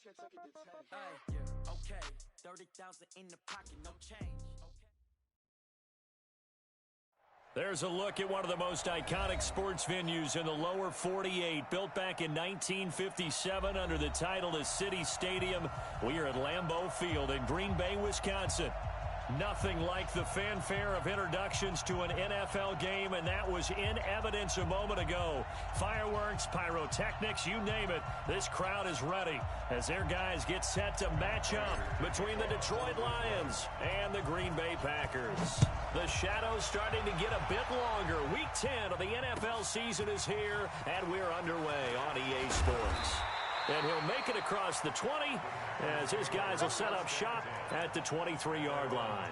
Okay, 30,000 in the pocket, no change. There's a look at one of the most iconic sports venues in the lower 48, built back in 1957 under the title of City Stadium. We are at Lambeau Field in Green Bay, Wisconsin. Nothing like the fanfare of introductions to an NFL game, and that was in evidence a moment ago. Fireworks, pyrotechnics, you name it. This crowd is ready as their guys get set to match up between the Detroit Lions and the Green Bay Packers. The shadow's starting to get a bit longer. Week 10 of the NFL season is here, and we're underway on EA Sports. And he'll make it across the 20 as his guys will set up shop at the 23-yard line.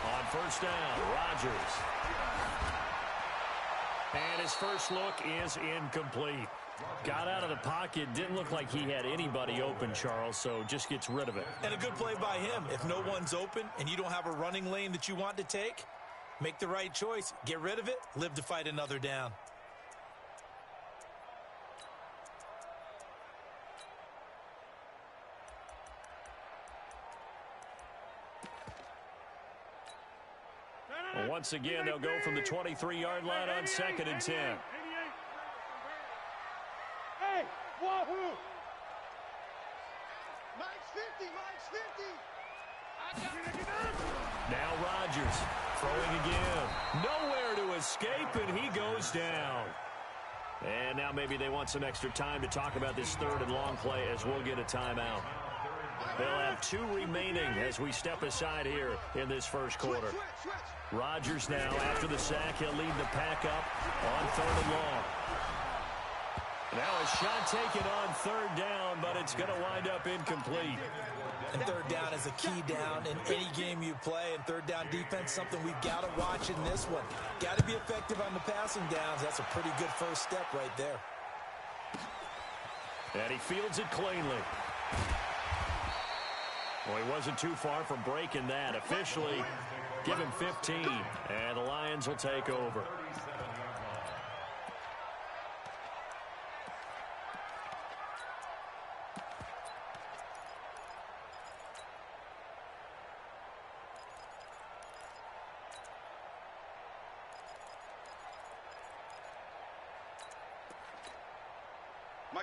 On first down, Rodgers. And his first look is incomplete. Got out of the pocket, didn't look like he had anybody open, Charles, so just gets rid of it. And a good play by him. If no one's open and you don't have a running lane that you want to take, make the right choice. Get rid of it, live to fight another down. Once again, they'll go from the 23-yard line on 2nd and 10. Hey, wahoo! Mike's 50, Now Rodgers throwing again. Nowhere to escape, and he goes down. And now maybe they want some extra time to talk about this third and long play as we'll get a timeout. They'll have 2 remaining as we step aside here in this first quarter. Rodgers now, after the sack, he'll lead the pack up on 3rd and long. Now a shot taken on 3rd down, but it's going to wind up incomplete. And 3rd down is a key down in any game you play. And 3rd down defense, something we've got to watch in this one. Got to be effective on the passing downs. That's a pretty good first step right there. And he fields it cleanly. Well, he wasn't too far from breaking that. Officially, give him 15, and the Lions will take over.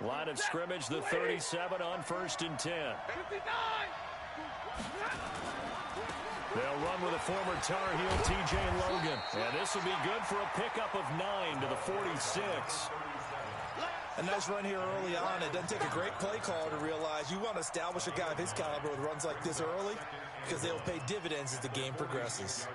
Line of scrimmage, the 37 on 1st and 10. 59! They'll run with a former Tar Heel, T.J. Logan. And this will be good for a pickup of 9 to the 46. A nice run here early on. It doesn't take a great play caller to realize you want to establish a guy of his caliber with runs like this early because they'll pay dividends as the game progresses.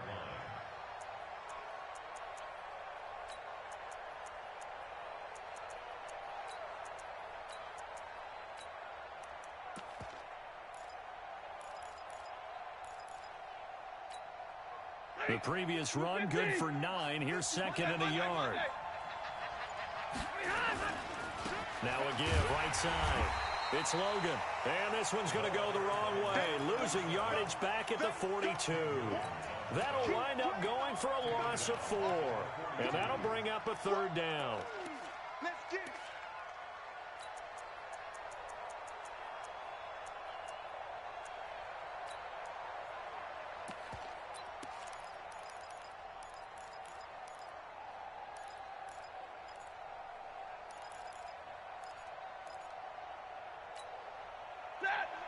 The previous run, good for 9. Here's 2nd and a yard. Now a give, right side. It's Logan. And this one's going to go the wrong way. Losing yardage back at the 42. That'll wind up going for a loss of 4. And that'll bring up a 3rd down. Let's get it.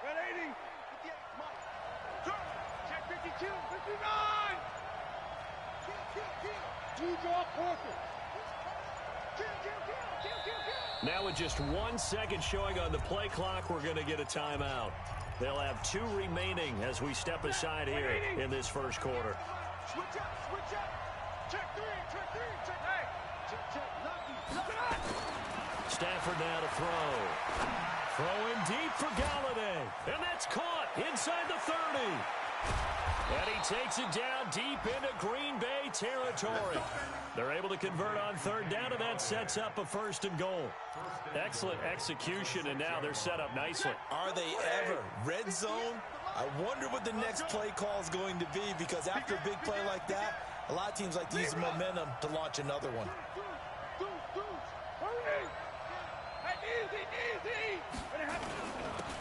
Red 80. 58, Mike. Turn. Check 52. 59. Kill. You draw Corker. Kill. Now with just 1 second showing on the play clock, we're going to get a timeout. They'll have 2 remaining as we step aside here in this first quarter. Switch up. Check 3. Check. Hey. Stafford now to throw. Throwing deep for Galladay. And that's caught inside the 30. And he takes it down deep into Green Bay territory. They're able to convert on third down, and that sets up a 1st and goal. Excellent execution, and now they're set up nicely. Are they ever? Red zone? I wonder what the next play call is going to be, because after a big play like that, a lot of teams like to use the momentum to launch another one.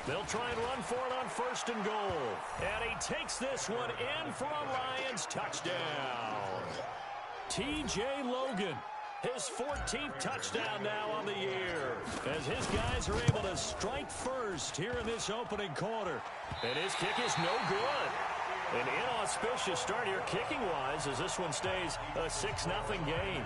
They'll try and run for it on 1st and goal. And he takes this one in for a Lions touchdown. T.J. Logan, his 14th touchdown now on the year, as his guys are able to strike first here in this opening quarter. And his kick is no good. An inauspicious start here kicking-wise, as this one stays a 6-0 game.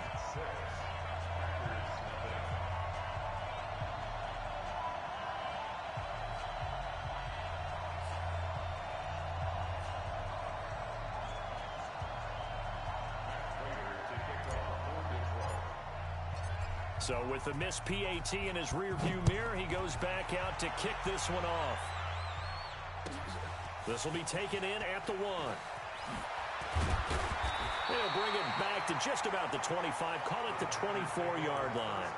So with the missed PAT in his rearview mirror, he goes back out to kick this one off. This will be taken in at the 1. They'll bring it back to just about the 25, call it the 24-yard line.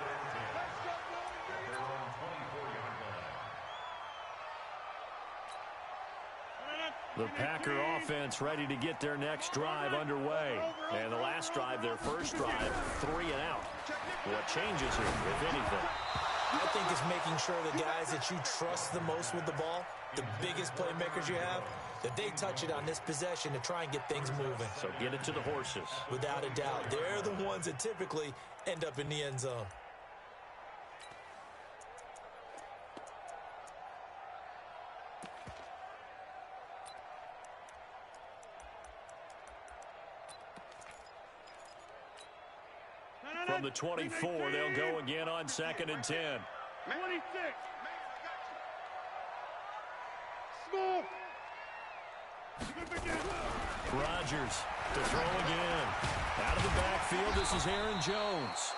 The Packer offense ready to get their next drive underway. And the last drive, their first drive, 3 and out. What changes here, if anything? I think it's making sure the guys that you trust the most with the ball, the biggest playmakers you have, that they touch it on this possession to try and get things moving. So get it to the horses. Without a doubt. They're the ones that typically end up in the end zone. From the 24, they'll go again on 2nd and 10. 26. Small. Rodgers to throw again. Out of the backfield, this is Aaron Jones.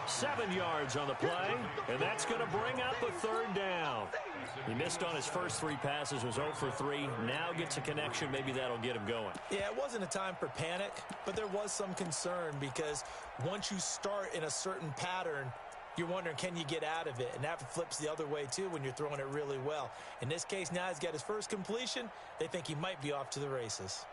7 yards on the play, and that's going to bring up a 3rd down. He missed on his first 3 passes, was 0 for 3. Now gets a connection. Maybe that'll get him going. Yeah, it wasn't a time for panic, but there was some concern, because once you start in a certain pattern, you're wondering, can you get out of it? And that flips the other way, too, when you're throwing it really well. In this case, now he's got his first completion. They think he might be off to the races.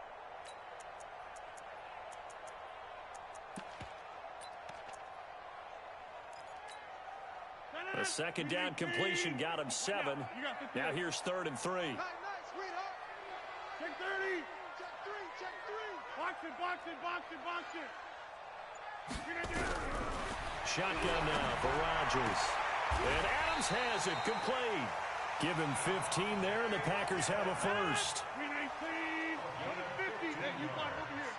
A 2nd down completion got him 7. Now here's 3rd and 3. Check 30. Check 3. Check 3. Box it, box it, box it, box it. Shotgun now for Rodgers. And Adams has it complete. Give him 15 there, and the Packers have a first. 319. 50. Hey, you got over here.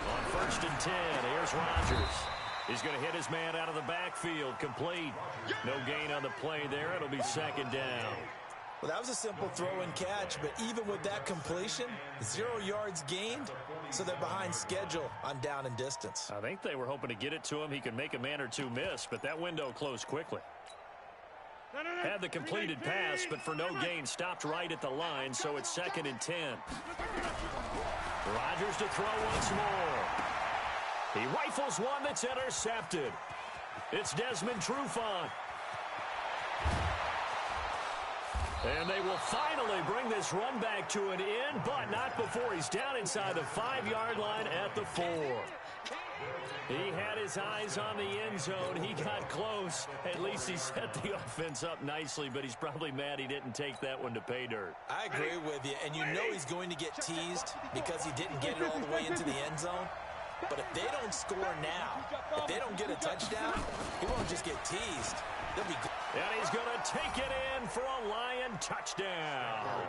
On 1st and 10, here's Rodgers. He's going to hit his man out of the backfield. Complete. No gain on the play there. It'll be 2nd down. Well, that was a simple throw and catch, but even with that completion, 0 yards gained, so they're behind schedule on down and distance. I think they were hoping to get it to him. He could make a man or two miss, but that window closed quickly. Had the completed pass, but for no gain, stopped right at the line, so it's 2nd and 10. Rodgers to throw once more. He rifles one that's intercepted. It's Desmond Trufant. And they will finally bring this run back to an end, but not before he's down inside the 5-yard line at the 4. He had his eyes on the end zone. He got close. At least he set the offense up nicely, but he's probably mad he didn't take that one to pay dirt. I agree with you, and you know he's going to get teased because he didn't get it all the way into the end zone. But if they don't score now, if they don't get a touchdown, he won't just get teased. They'll be good. And he's going to take it in for a Lion touchdown.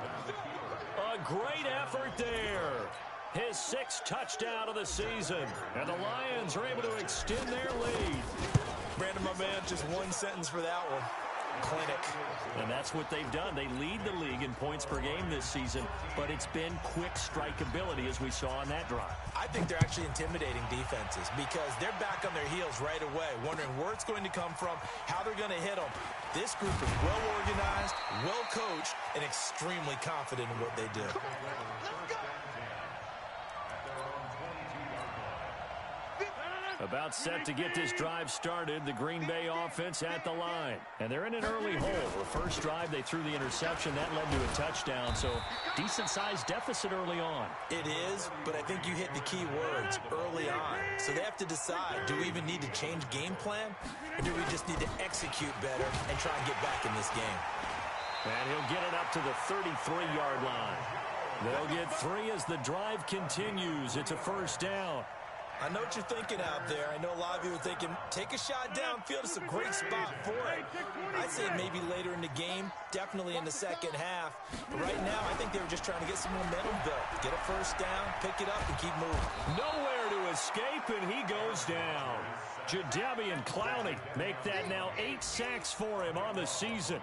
A great effort there. His 6th touchdown of the season. And the Lions are able to extend their lead. Brandon, my man, just one sentence for that one. clinic. And that's what they've done. They lead the league in points per game this season, but it's been quick strike ability as we saw on that drive. I think they're actually intimidating defenses because they're back on their heels right away, wondering where it's going to come from, how they're going to hit them. This group is well organized, well coached, and extremely confident in what they do. About set to get this drive started, the Green Bay offense at the line. And they're in an early hole. The first drive, they threw the interception. That led to a touchdown, so decent-sized deficit early on. It is, but I think you hit the key words early on. So they have to decide, do we even need to change game plan, or do we just need to execute better and try and get back in this game? And he'll get it up to the 33-yard line. They'll get 3 as the drive continues. It's a first down. I know what you're thinking out there. I know a lot of you are thinking, take a shot downfield. It's a great spot for it. I'd say maybe later in the game, definitely in the second half. But right now, I think they were just trying to get some momentum built. Get a first down, pick it up, and keep moving. Nowhere to escape, and he goes down. Jadeveon Clowney make that now 8 sacks for him on the season.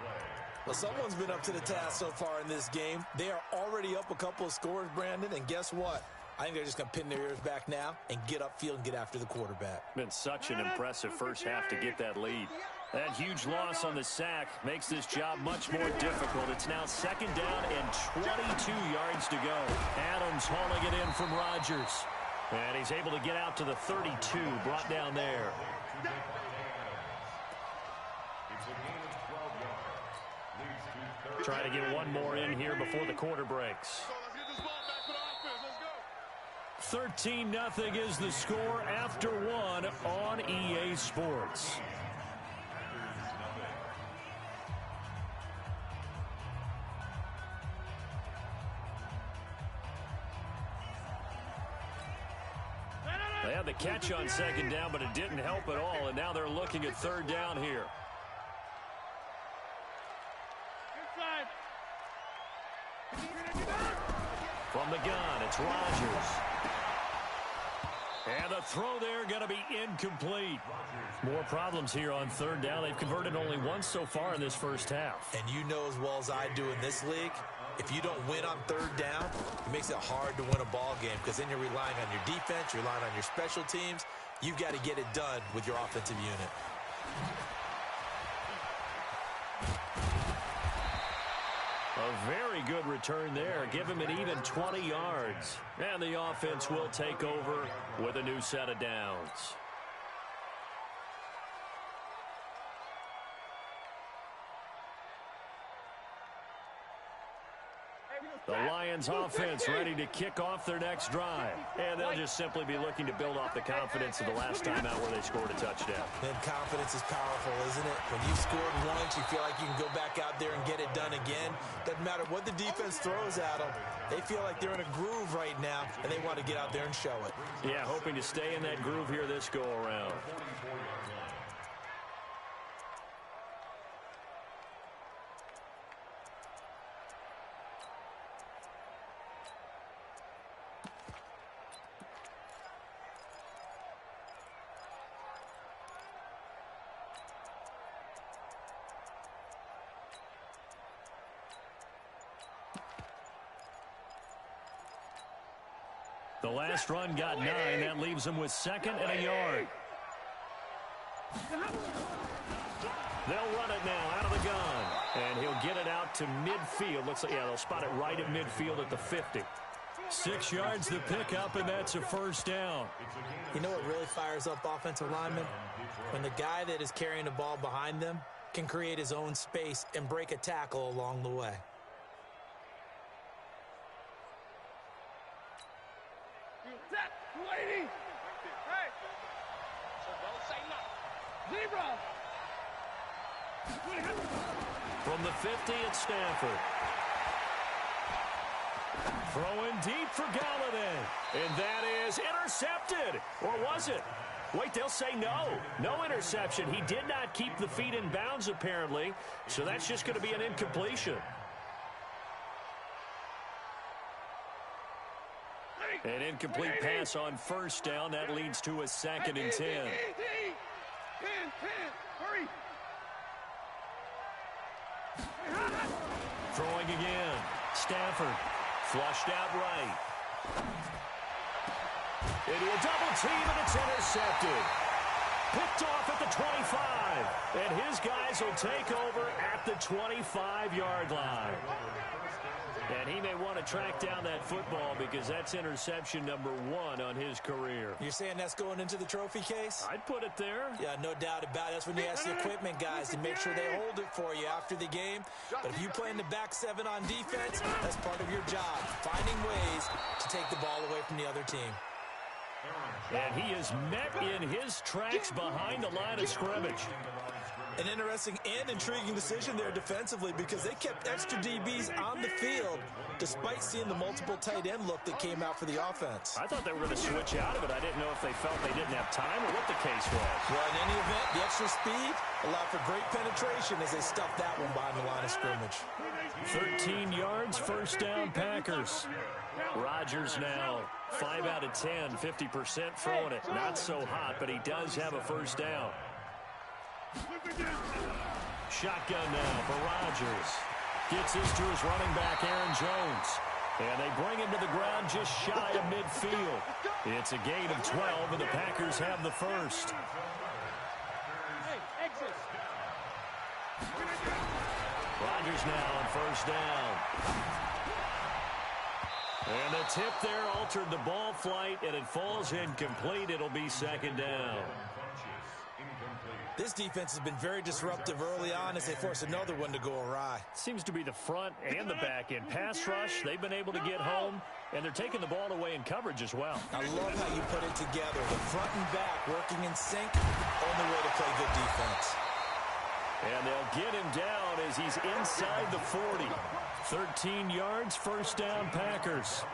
Well, someone's been up to the task so far in this game. They are already up a couple of scores, Brandon, and guess what? I think they're just going to pin their ears back now and get upfield and get after the quarterback. Been such an impressive first half to get that lead. That huge loss on the sack makes this job much more difficult. It's now second down and 22 yards to go. Adams hauling it in from Rodgers. And he's able to get out to the 32, brought down there. Try to get one more in here before the quarter breaks. 13-0 is the score after 1 on EA Sports. They had the catch on second down, but it didn't help at all, and now they're looking at third down here. From the gun, it's Rodgers. And the throw there going to be incomplete. More problems here on third down. They've converted only once so far in this first half. And you know as well as I do in this league, if you don't win on third down, it makes it hard to win a ball game because then you're relying on your defense, you're relying on your special teams. You've got to get it done with your offensive unit. A very good return there. Give him an even 20 yards. And the offense will take over with a new set of downs. The Lions offense ready to kick off their next drive. And they'll just simply be looking to build off the confidence of the last time out where they scored a touchdown. And confidence is powerful, isn't it? When you've scored once, you feel like you can go back out there and get it done again. Doesn't matter what the defense throws at them. They feel like they're in a groove right now, and they want to get out there and show it. Yeah, hoping to stay in that groove here this go-around. The last run got 9. That leaves him with second and a yard. They'll run it now out of the gun. And he'll get it out to midfield. Looks like, yeah, they'll spot it right at midfield at the 50. 6 yards the pickup, and that's a first down. You know what really fires up offensive linemen? When the guy that is carrying the ball behind them can create his own space and break a tackle along the way. Lady! Hey! So don't say nothing. Zebra! From the 50, it's Stafford. Throwing deep for Galladay. And that is intercepted. Or was it? Wait, they'll say no. No interception. He did not keep the feet in bounds, apparently. So that's just going to be an incompletion. An incomplete pass on first down. That leads to a second and 10. Hurry! throwing again. Stafford flushed out right. Into a double team, and it's intercepted. Picked off at the 25. And his guys will take over at the 25-yard line. And he may want to track down that football because that's interception number 1 on his career. You're saying that's going into the trophy case? I'd put it there. Yeah, no doubt about it. That's when you ask the equipment guys to make sure they hold it for you after the game. But if you play in the back 7 on defense, that's part of your job, finding ways to take the ball away from the other team. And he is met in his tracks behind the line of scrimmage. An interesting and intriguing decision there defensively because they kept extra DBs on the field despite seeing the multiple tight end look that came out for the offense. I thought they were going to switch out of it. I didn't know if they felt they didn't have time or what the case was. Well, in any event, the extra speed allowed for great penetration as they stuffed that one behind the line of scrimmage. 13 yards, first down, Packers. Rodgers now 5 out of 10, 50% throwing it. Not so hot, but he does have a first down. Shotgun now for Rodgers. Gets his to his running back, Aaron Jones. And they bring him to the ground just shy of midfield. It's a gain of 12, and the Packers have the first. Rodgers now on first down. And the tip there altered the ball flight, and it falls incomplete. It'll be second down. This defense has been very disruptive early on as they force another one to go awry. Seems to be the front and the back end. Pass rush, they've been able to get home, and they're taking the ball away in coverage as well. I love how you put it together. The front and back working in sync, only way to play good defense. And they'll get him down as he's inside the 40. 13 yards, first down, Packers.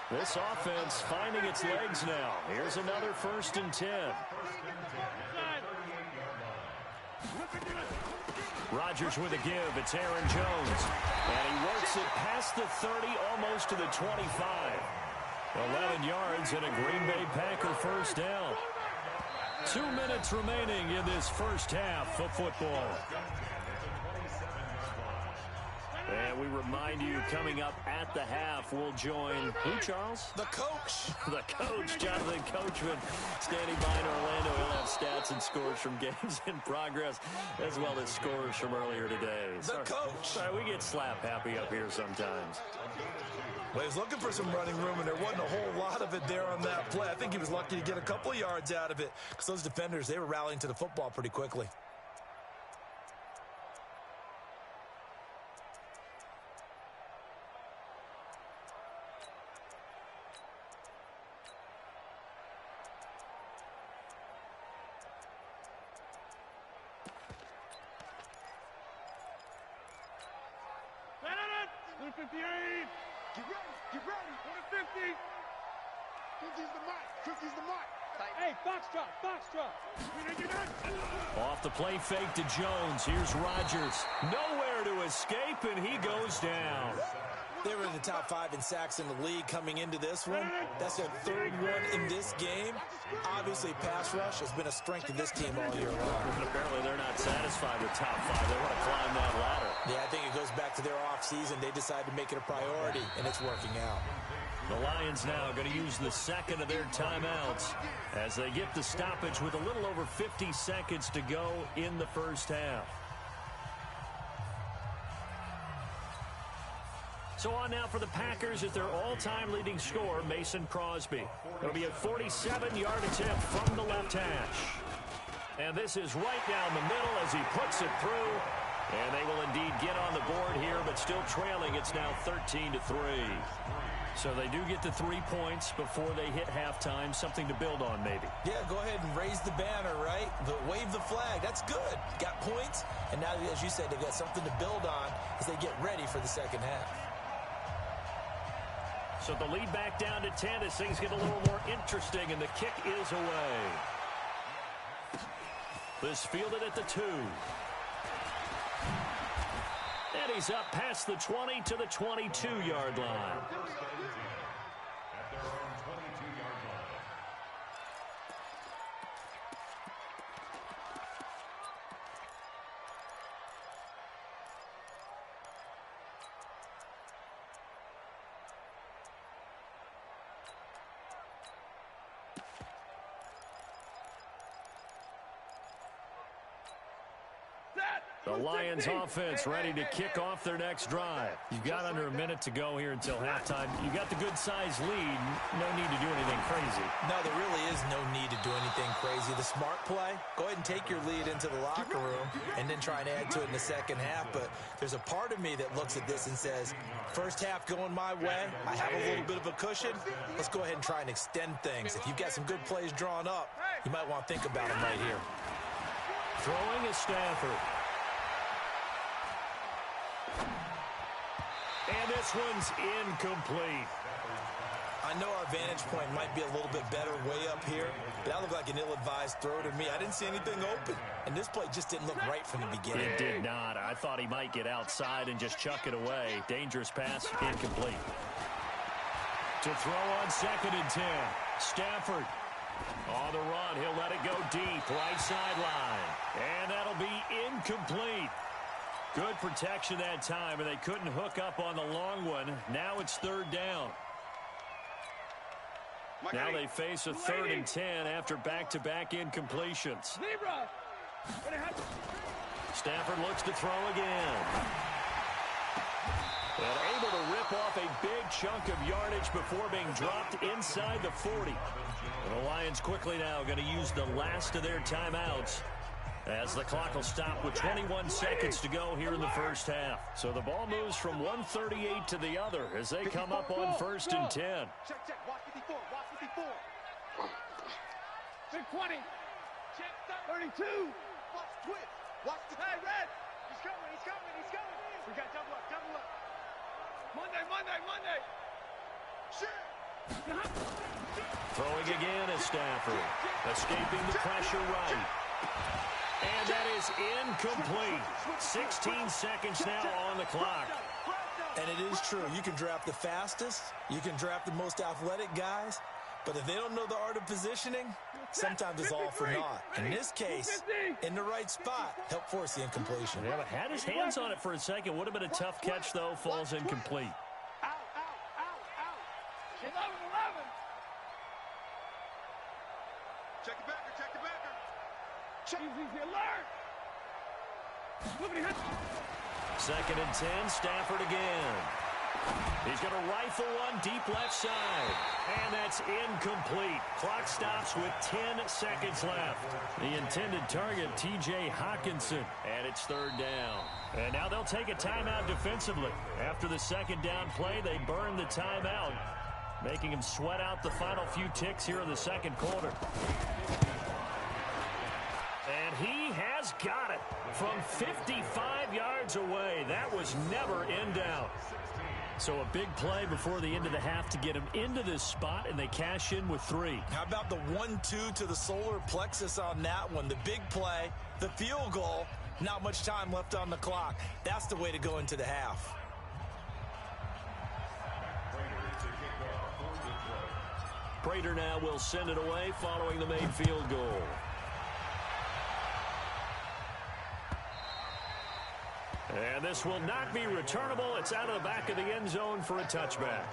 This offense finding its legs now. Here's another 1st and 10. Rodgers with a give. It's Aaron Jones. And he works it past the 30, almost to the 25. 11 yards and a Green Bay Packer first down. 2 minutes remaining in this first half of football. And we remind you, coming up at the half, we'll join who, Charles? The coach. The coach, Jonathan Coachman, standing by in Orlando. He'll have stats and scores from games in progress, as well as scores from earlier today. The coach. Sorry, we get slap happy up here sometimes. Well, he was looking for some running room, and there wasn't a whole lot of it there on that play. I think he was lucky to get a couple of yards out of it because those defenders, they were rallying to the football pretty quickly. Get ready. 150. 50's the mark. 50's the mark. Hey, box drop. Off the play fake to Jones. Here's Rodgers. Nowhere to escape, and he goes down. They were in the top 5 in sacks in the league coming into this one. That's their 3rd one in this game. Obviously, pass rush has been a strength of this team all year long. And apparently they're not satisfied with top 5. They want to climb that ladder. Yeah, I think it goes back to their offseason. They decided to make it a priority, and it's working out. The Lions now going to use the second of their timeouts as they get the stoppage with a little over 50 seconds to go in the first half. So on now for the Packers is their all-time leading scorer, Mason Crosby. It'll be a 47-yard attempt from the left hash. And this is right down the middle as he puts it through. And they will indeed get on the board here, but still trailing. It's now 13-3. So they do get the 3 points before they hit halftime. Something to build on, maybe. Yeah, go ahead and raise the banner, right? Wave the flag. That's good. Got points. And now, as you said, they've got something to build on as they get ready for the second half. So the lead back down to 10 as things get a little more interesting, and the kick is away. This fielded at the 2. And he's up past the 20 to the 22-yard line. The Lions offense ready to kick off their next drive. You've got under a minute to go here until halftime. You got the good-sized lead. No need to do anything crazy. No, there really is no need to do anything crazy. The smart play, go ahead and take your lead into the locker room and then try and add to it in the second half. But there's a part of me that looks at this and says, first half going my way, I have a little bit of a cushion. Let's go ahead and try and extend things. If you've got some good plays drawn up, you might want to think about them right here. Throwing is Stafford. And this one's incomplete. I know our vantage point might be a little bit better way up here, but that looked like an ill-advised throw to me. I didn't see anything open, and this play just didn't look right from the beginning. It did not. I thought he might get outside and just chuck it away. Dangerous pass, incomplete. To throw on 2nd and 10. Stafford on the run. He'll let it go deep, right sideline. And that'll be incomplete. Good protection that time, and they couldn't hook up on the long one. Now it's 3rd down. Now they face a 3rd and 10 after back-to-back incompletions. Stafford looks to throw again. And able to rip off a big chunk of yardage before being dropped inside the 40. And the Lions quickly now going to use the last of their timeouts, as the clock will stop with 21 seconds to go here in the first half. So the ball moves from 138 to the other as they come up on 1st and 10. Check, watch 54, watch 54. Check 20. Check 32. Watch twitch. Watch the hey, Red. He's coming. We got double up. Monday. Shit. Throwing again is Stafford. Escaping the pressure right. And that is incomplete. 16 seconds now on the clock. And it is true. You can draft the fastest. You can draft the most athletic guys. But if they don't know the art of positioning, sometimes it's all for naught. In this case, in the right spot, help force the incompletion. Yeah, but had his hands on it for a second. Would have been a tough catch, though. Falls incomplete. Out. 11. Check the backer. Check. Easy alert. 2nd and 10, Stafford again. He's going to rifle one deep left side. And that's incomplete. Clock stops with 10 seconds left. The intended target, T.J. Hawkinson. And it's 3rd down. And now they'll take a timeout defensively. After the 2nd down play, they burn the timeout, making him sweat out the final few ticks here in the 2nd quarter. And he has got it from 55 yards away. That was never in doubt. So a big play before the end of the half to get him into this spot, and they cash in with 3. How about the 1-2 to the solar plexus on that one? The big play, the field goal, not much time left on the clock. That's the way to go into the half. Prater now will send it away following the made field goal. And this will not be returnable. It's out of the back of the end zone for a touchback.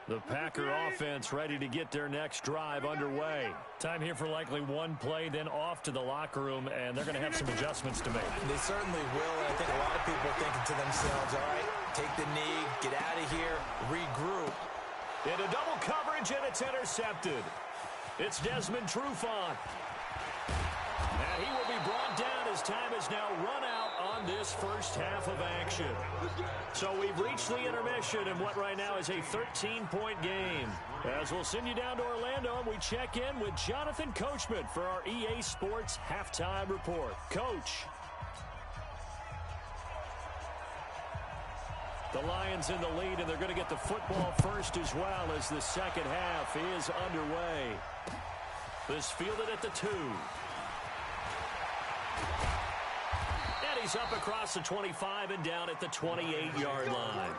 The Packer offense ready to get their next drive underway. Time here for likely one play, then off to the locker room, and they're going to have some adjustments to make. They certainly will, and I think a lot of people are thinking to themselves, all right, take the knee, get out of here, regroup. Into double coverage, and it's intercepted. It's Desmond Trufant. And he will be brought down as time has now run out on this first half of action. So we've reached the intermission in what right now is a 13-point game. As we'll send you down to Orlando, and we check in with Jonathan Coachman for our EA Sports Halftime Report. Coach. The Lions in the lead, and they're going to get the football first as well as the second half is underway. This fielded at the 2. And he's up across the 25 and down at the 28-yard line.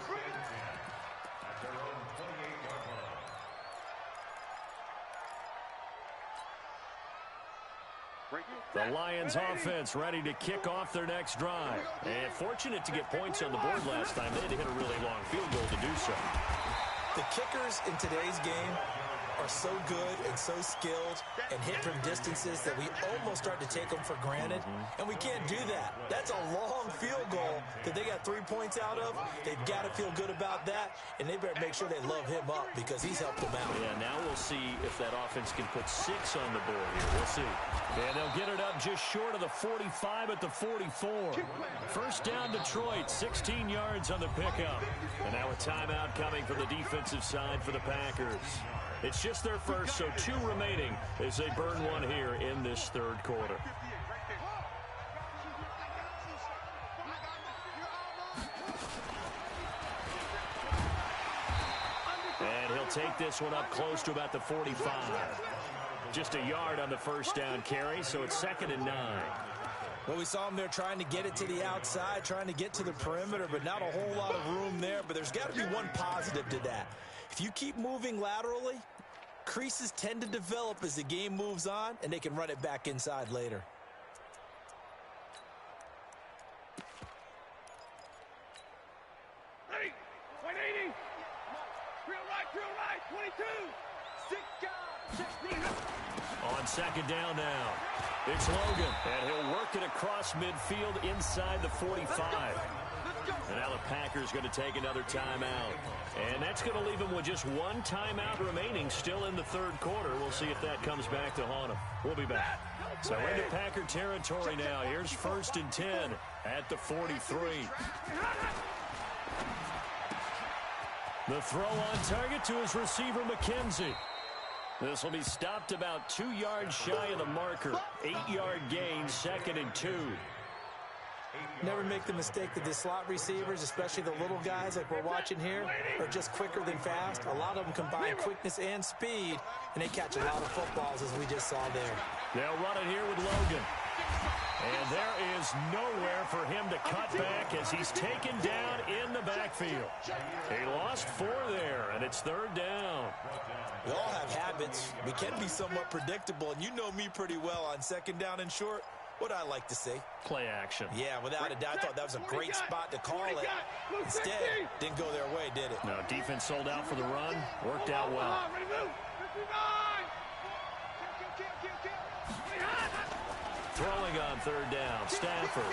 The Lions offense ready to kick off their next drive. And fortunate to get points on the board last time. They had to hit a really long field goal to do so. The kickers in today's game are so good and so skilled and hit from distances that we almost start to take them for granted. And we can't do that. That's a long field goal that they got 3 points out of. They've got to feel good about that, and they better make sure they love him up because he's helped them out. Yeah, now we'll see if that offense can put 6 on the board here. We'll see. And they'll get it up just short of the 45 at the 44. First down, Detroit, 16 yards on the pickup. And now a timeout coming from the defensive side for the Packers. It's just their first, so 2 remaining as they burn one here in this third quarter. And he'll take this one up close to about the 45. Just a yard on the first down carry, so it's 2nd and 9. Well, we saw him there trying to get it to the outside, trying to get to the perimeter, but not a whole lot of room there. But there's got to be one positive to that. If you keep moving laterally, creases tend to develop as the game moves on, and they can run it back inside later. Ready? 180. Real right, 22. 6 guys. On 2nd down now, it's Logan, and he'll work it across midfield inside the 45. And now the Packers going to take another timeout. And that's going to leave them with just 1 timeout remaining still in the third quarter. We'll see if that comes back to haunt them. We'll be back. So into Packer territory now. Here's 1st and 10 at the 43. The throw on target to his receiver, McKenzie. This will be stopped about 2 yards shy of the marker. 8-yard gain, 2nd and 2. Never make the mistake that the slot receivers, especially the little guys like we're watching here, are just quicker than fast. A lot of them combine quickness and speed, and they catch a lot of footballs, as we just saw there. They'll run it here with Logan. And there is nowhere for him to cut back as he's taken down in the backfield. He lost 4 there, and it's 3rd down. We all have habits. We can be somewhat predictable, and you know me pretty well on 2nd down and short. What I like to see. Play action. Yeah, without a doubt. I thought that was a great spot to call it. Instead, didn't go their way, did it? No, defense sold out for the run. Worked out well. Throwing on 3rd down, Stafford.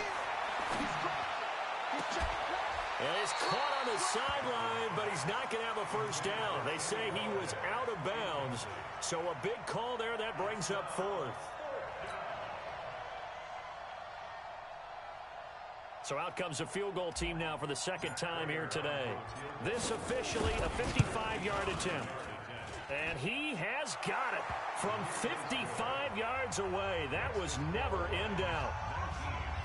And he's caught on the sideline, but he's not going to have a first down. They say he was out of bounds. So a big call there that brings up 4th. So out comes a field goal team now for the 2nd time here today. This officially a 55-yard attempt. And he has got it from 55 yards away. That was never in doubt.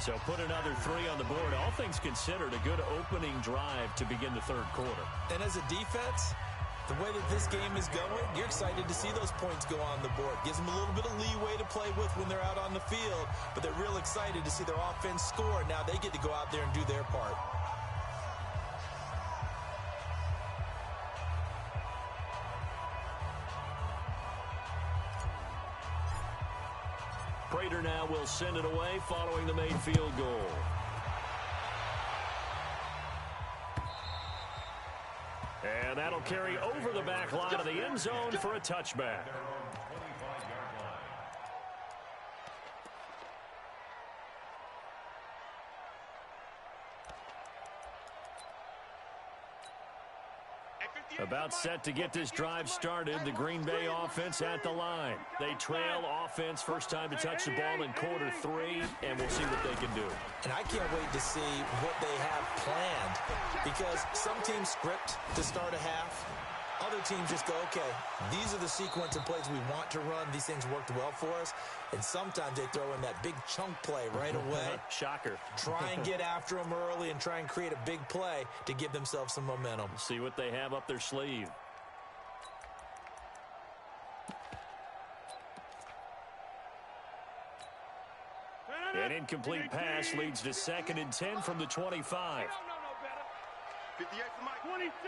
So put another 3 on the board. All things considered, a good opening drive to begin the third quarter. And as a defense, the way that this game is going, you're excited to see those points go on the board. Gives them a little bit of leeway to play with when they're out on the field, but they're real excited to see their offense score. Now they get to go out there and do their part. Prater now will send it away following the made field goal. And that'll carry over the back line of the end zone for a touchback. About set to get this drive started. The Green Bay offense at the line. They trail offense, first time to touch the ball in quarter 3, and we'll see what they can do. And I can't wait to see what they have planned, because some teams script to start a half. Other teams just go, okay, these are the sequence of plays we want to run. These things worked well for us. And sometimes they throw in that big chunk play right away. Shocker. Try and get after them early and try and create a big play to give themselves some momentum. See what they have up their sleeve. An incomplete pass leads to 2nd and 10 from the 25. 58 for Mike. 26.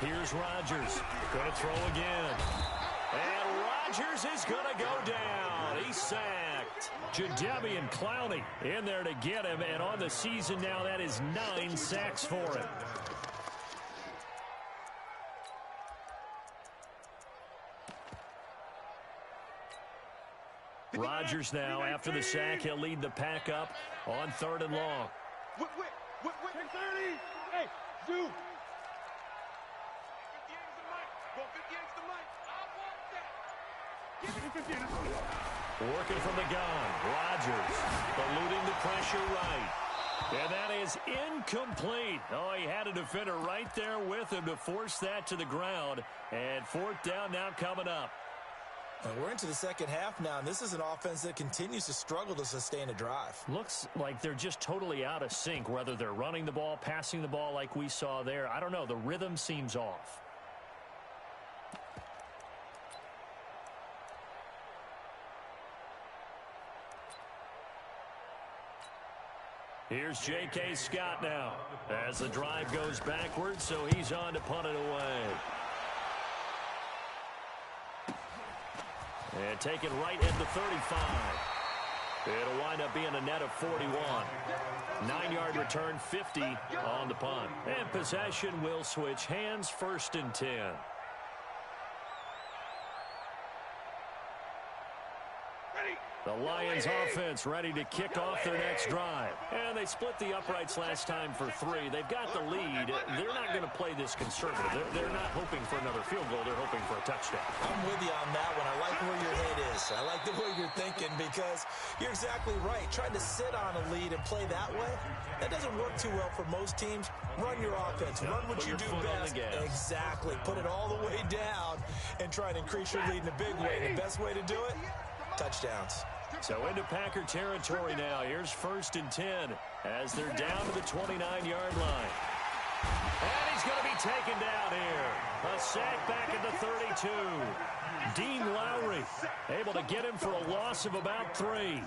Here's Rodgers. Going to throw again. And Rodgers is going to go down. He's sacked. Jadeveon Clowney in there to get him, and on the season now, that is 9 sacks for him. Rodgers now, after the sack, he'll lead the pack up on 3rd and long. Take 30. Hey, zoom. Working from the gun. Rodgers eluding the pressure right. And that is incomplete. Oh, he had a defender right there with him to force that to the ground. And 4th down now coming up. And we're into the second half now, and this is an offense that continues to struggle to sustain a drive. Looks like they're just totally out of sync, whether they're running the ball, passing the ball like we saw there. I don't know. The rhythm seems off. Here's J.K. Scott now as the drive goes backwards, so he's on to punt it away. And take it right at the 35. It'll wind up being a net of 41. 9-yard return, 50 on the punt. And possession will switch hands, 1st and 10. The Lions offense ready to kick off their next drive. And they split the uprights last time for 3. They've got the lead. They're not going to play this conservative. They're not hoping for another field goal. They're hoping for a touchdown. I'm with you on that one. I like where your head is. I like the way you're thinking because you're exactly right. Trying to sit on a lead and play that way, that doesn't work too well for most teams. Run your offense. Run what you do best. Exactly. Put it all the way down and try and increase your lead in a big way. The best way to do it, touchdowns. So into Packer territory now. Here's 1st and 10 as they're down to the 29-yard line. And he's going to be taken down here. A sack back at the 32. Dean Lowry able to get him for a loss of about 3.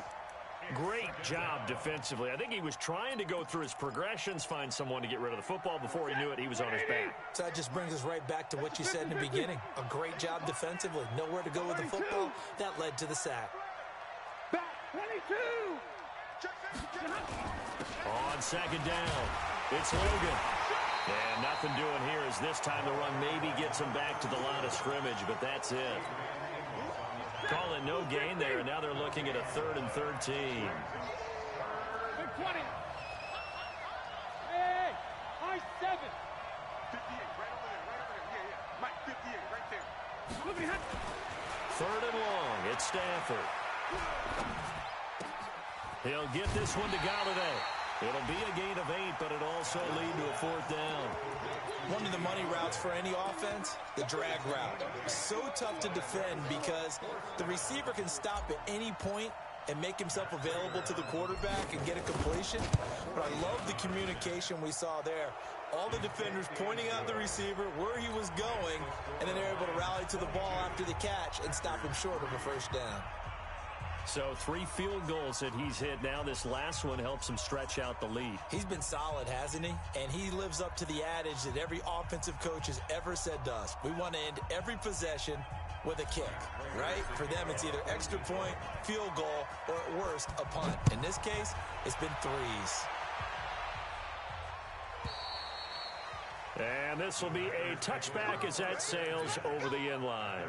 Great job defensively. I think he was trying to go through his progressions, find someone to get rid of the football. Before he knew it, he was on his back. So that just brings us right back to what you said in the beginning. A great job defensively. Nowhere to go with the football. That led to the sack. Back 22. On 2nd down, it's Logan. And nothing doing here as this time the run maybe gets him back to the line of scrimmage, but that's it. Call it no gain there, and now they're looking at a 3rd and 13. Big 20. Hey, high 7. 58, right over there. Yeah. Mike, 58, right there. Look behind. 3rd and long, it's Stafford. He'll get this one to Galladay. It'll be a gain of 8, but it'll also lead to a 4th down. One of the money routes for any offense, the drag route. So tough to defend because the receiver can stop at any point and make himself available to the quarterback and get a completion. But I love the communication we saw there. All the defenders pointing out the receiver, where he was going, and then they're able to rally to the ball after the catch and stop him short of a 1st down. So 3 field goals that he's hit now. This last one helps him stretch out the lead. He's been solid, hasn't he? And he lives up to the adage that every offensive coach has ever said to us. We want to end every possession with a kick, right? For them, it's either extra point, field goal, or at worst, a punt. In this case, it's been 3s. And this will be a touchback as that sails over the end line.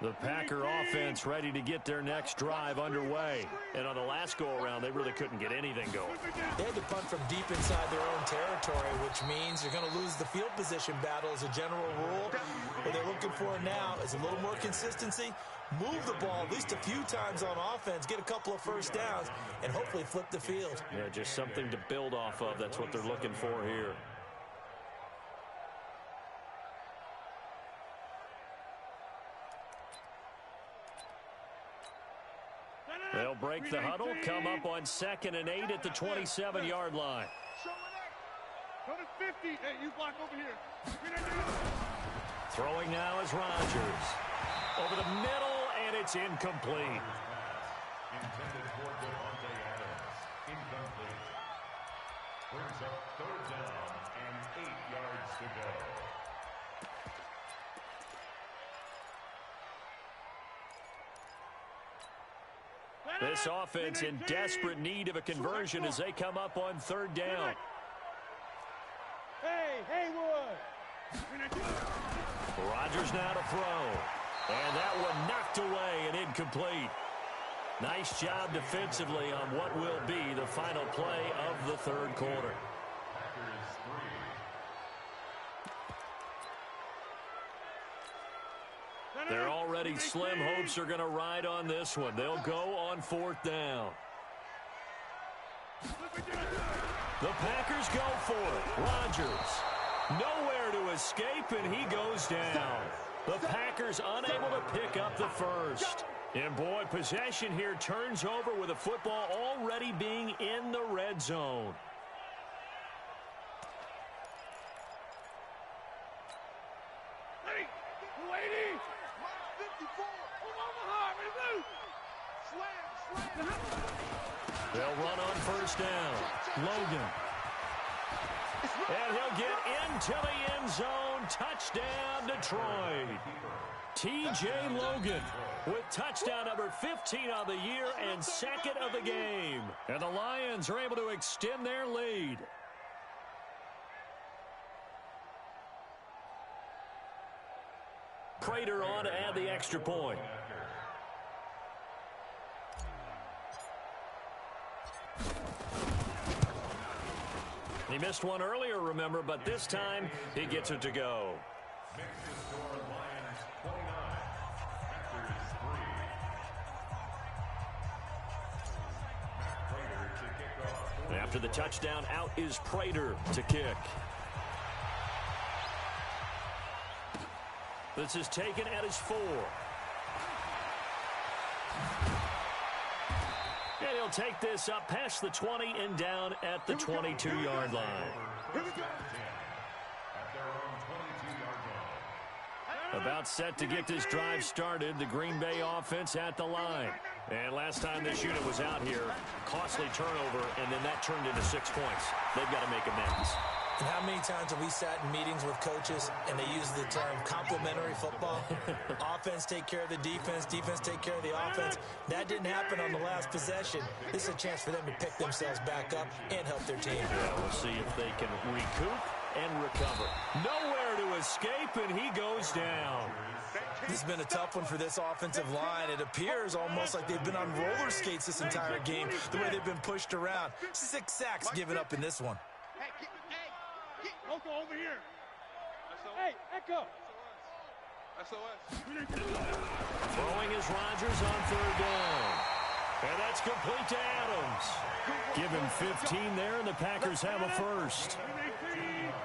The Packer offense ready to get their next drive underway. And on the last go-around, they really couldn't get anything going. They had to punt from deep inside their own territory, which means you're going to lose the field position battle as a general rule. What they're looking for now is a little more consistency, move the ball at least a few times on offense, get a couple of 1st downs, and hopefully flip the field. Yeah, just something to build off of. That's what they're looking for here. They'll break the huddle, come up on 2nd and 8 at the 27-yard line. Go to 50. Hey, you block over here. Throwing now is Rodgers. Over the middle, and it's incomplete. incomplete. Brings up third down and 8 yards to go. This offense in desperate need of a conversion as they come up on third down. Hey, Haywood! Rodgers now to throw. And that one knocked away and incomplete. Nice job defensively on what will be the final play of the third quarter. Their already slim hopes are going to ride on this one. They'll go on fourth down. The Packers go for it. Rodgers nowhere to escape, and he goes down. The Packers unable to pick up the first. And boy, possession here turns over with the football already being in the red zone. They'll run on first down. Logan. And he'll get into the end zone. Touchdown, Detroit. T.J. Logan with touchdown number 15 on the year and second of the game. And the Lions are able to extend their lead. Prater on to add the extra point. He missed one earlier, remember, but this time he gets it to go. After the touchdown, out is Prater to kick. This is taken at his 4. And he'll take this up past the 20 and down at the 22-yard line. About set to get this drive started, the Green Bay offense at the line. And last time this unit was out here, costly turnover, and then that turned into 6 points. They've got to make amends. And how many times have we sat in meetings with coaches and they use the term complementary football? Offense take care of the defense, defense take care of the offense. That didn't happen on the last possession. This is a chance for them to pick themselves back up and help their team. Yeah, we'll see if they can recoup and recover. Nowhere to escape, and he goes down. This has been a tough one for this offensive line. It appears almost like they've been on roller skates this entire game, the way they've been pushed around. 6 sacks given up in this one. Echo over here. Hey, Echo. Throwing is Rodgers on third down. And that's complete to Adams. Give him 15 there, and the Packers have a first.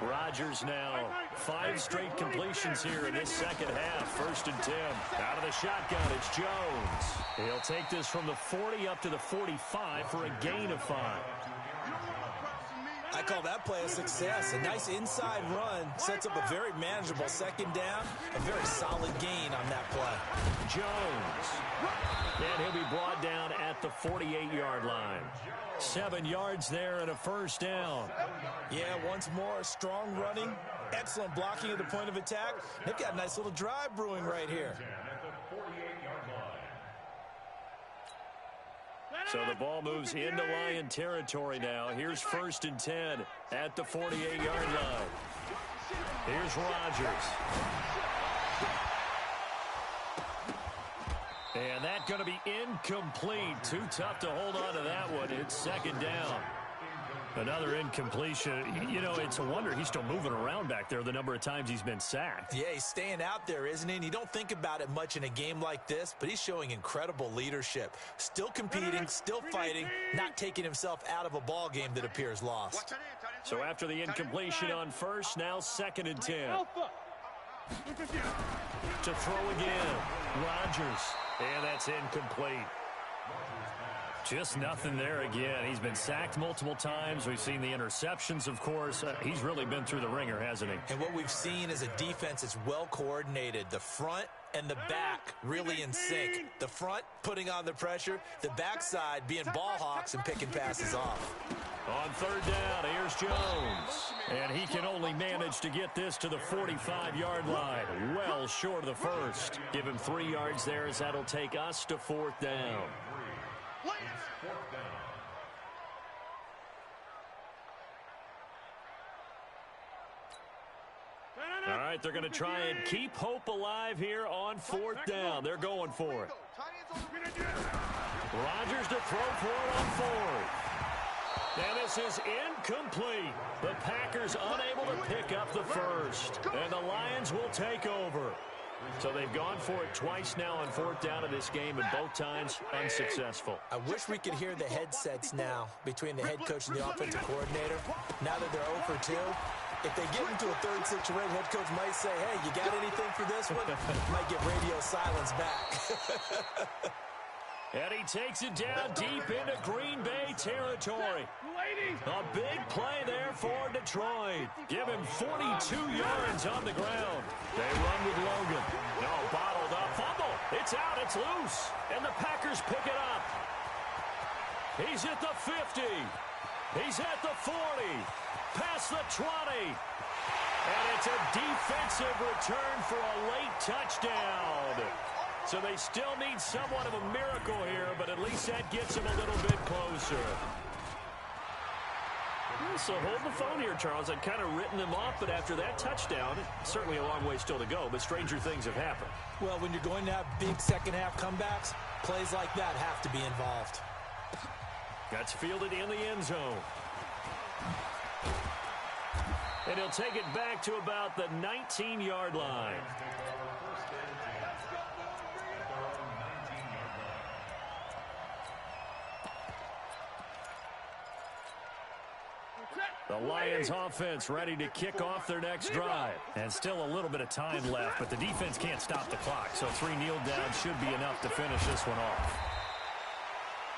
Rodgers now 5 straight completions here in this second half. 1st and 10. Out of the shotgun, it's Jones. He'll take this from the 40 up to the 45 for a gain of 5. I call that play a success. A nice inside run sets up a very manageable second down. A very solid gain on that play. Jones. And he'll be brought down at the 48-yard line. 7 yards there and a first down. Yeah, once more, strong running. Excellent blocking at the point of attack. They've got a nice little drive brewing right here. So the ball moves into Lion territory now. Here's 1st and 10 at the 48-yard line. Here's Rodgers. And that's going to be incomplete. Too tough to hold on to that one. It's 2nd down. Another incompletion. You know, it's a wonder he's still moving around back there the number of times he's been sacked. Yeah, he's staying out there, isn't he? And you don't think about it much in a game like this, but he's showing incredible leadership. Still competing, still fighting, not taking himself out of a ball game that appears lost. So after the incompletion on first, now 2nd and 10. To throw again, Rodgers. And that's incomplete. Just nothing there again. He's been sacked multiple times. We've seen the interceptions, of course. He's really been through the ringer, hasn't he? And what we've seen is a defense that's well coordinated. The front and the back really in sync. The front putting on the pressure, the backside being ball hawks and picking passes off. On third down, here's Jones. And he can only manage to get this to the 45-yard line. Well short of the first. Give him 3 yards there as that'll take us to fourth down. All right, they're going to try and keep hope alive here on fourth down. They're going for it. Rodgers to throw for it on fourth. And this is incomplete. The Packers unable to pick up the first. And the Lions will take over. So they've gone for it twice now on fourth down in this game, and both times unsuccessful. I wish we could hear the headsets now between the head coach and the offensive coordinator. Now that they're 0 for 2, if they get into a third situation, head coach might say, hey, you got anything for this one? Might get radio silence back. And he takes it down deep into Green Bay territory. A big play there for Detroit. Give him 42 yards on the ground. They run with Logan. No, bottled up. Fumble. It's out. It's loose. And the Packers pick it up. He's at the 50. He's at the 40. Past the 20. And it's a defensive return for a late touchdown. So they still need somewhat of a miracle here, but at least that gets them a little bit closer. So hold the phone here, Charles. I'd kind of written them off, but after that touchdown, certainly a long way still to go, but stranger things have happened. Well, when you're going to have big second-half comebacks, plays like that have to be involved. That's fielded in the end zone. And he'll take it back to about the 19-yard line. The Lions offense ready to kick off their next drive. And still a little bit of time left, but the defense can't stop the clock. So 3 kneel downs should be enough to finish this one off.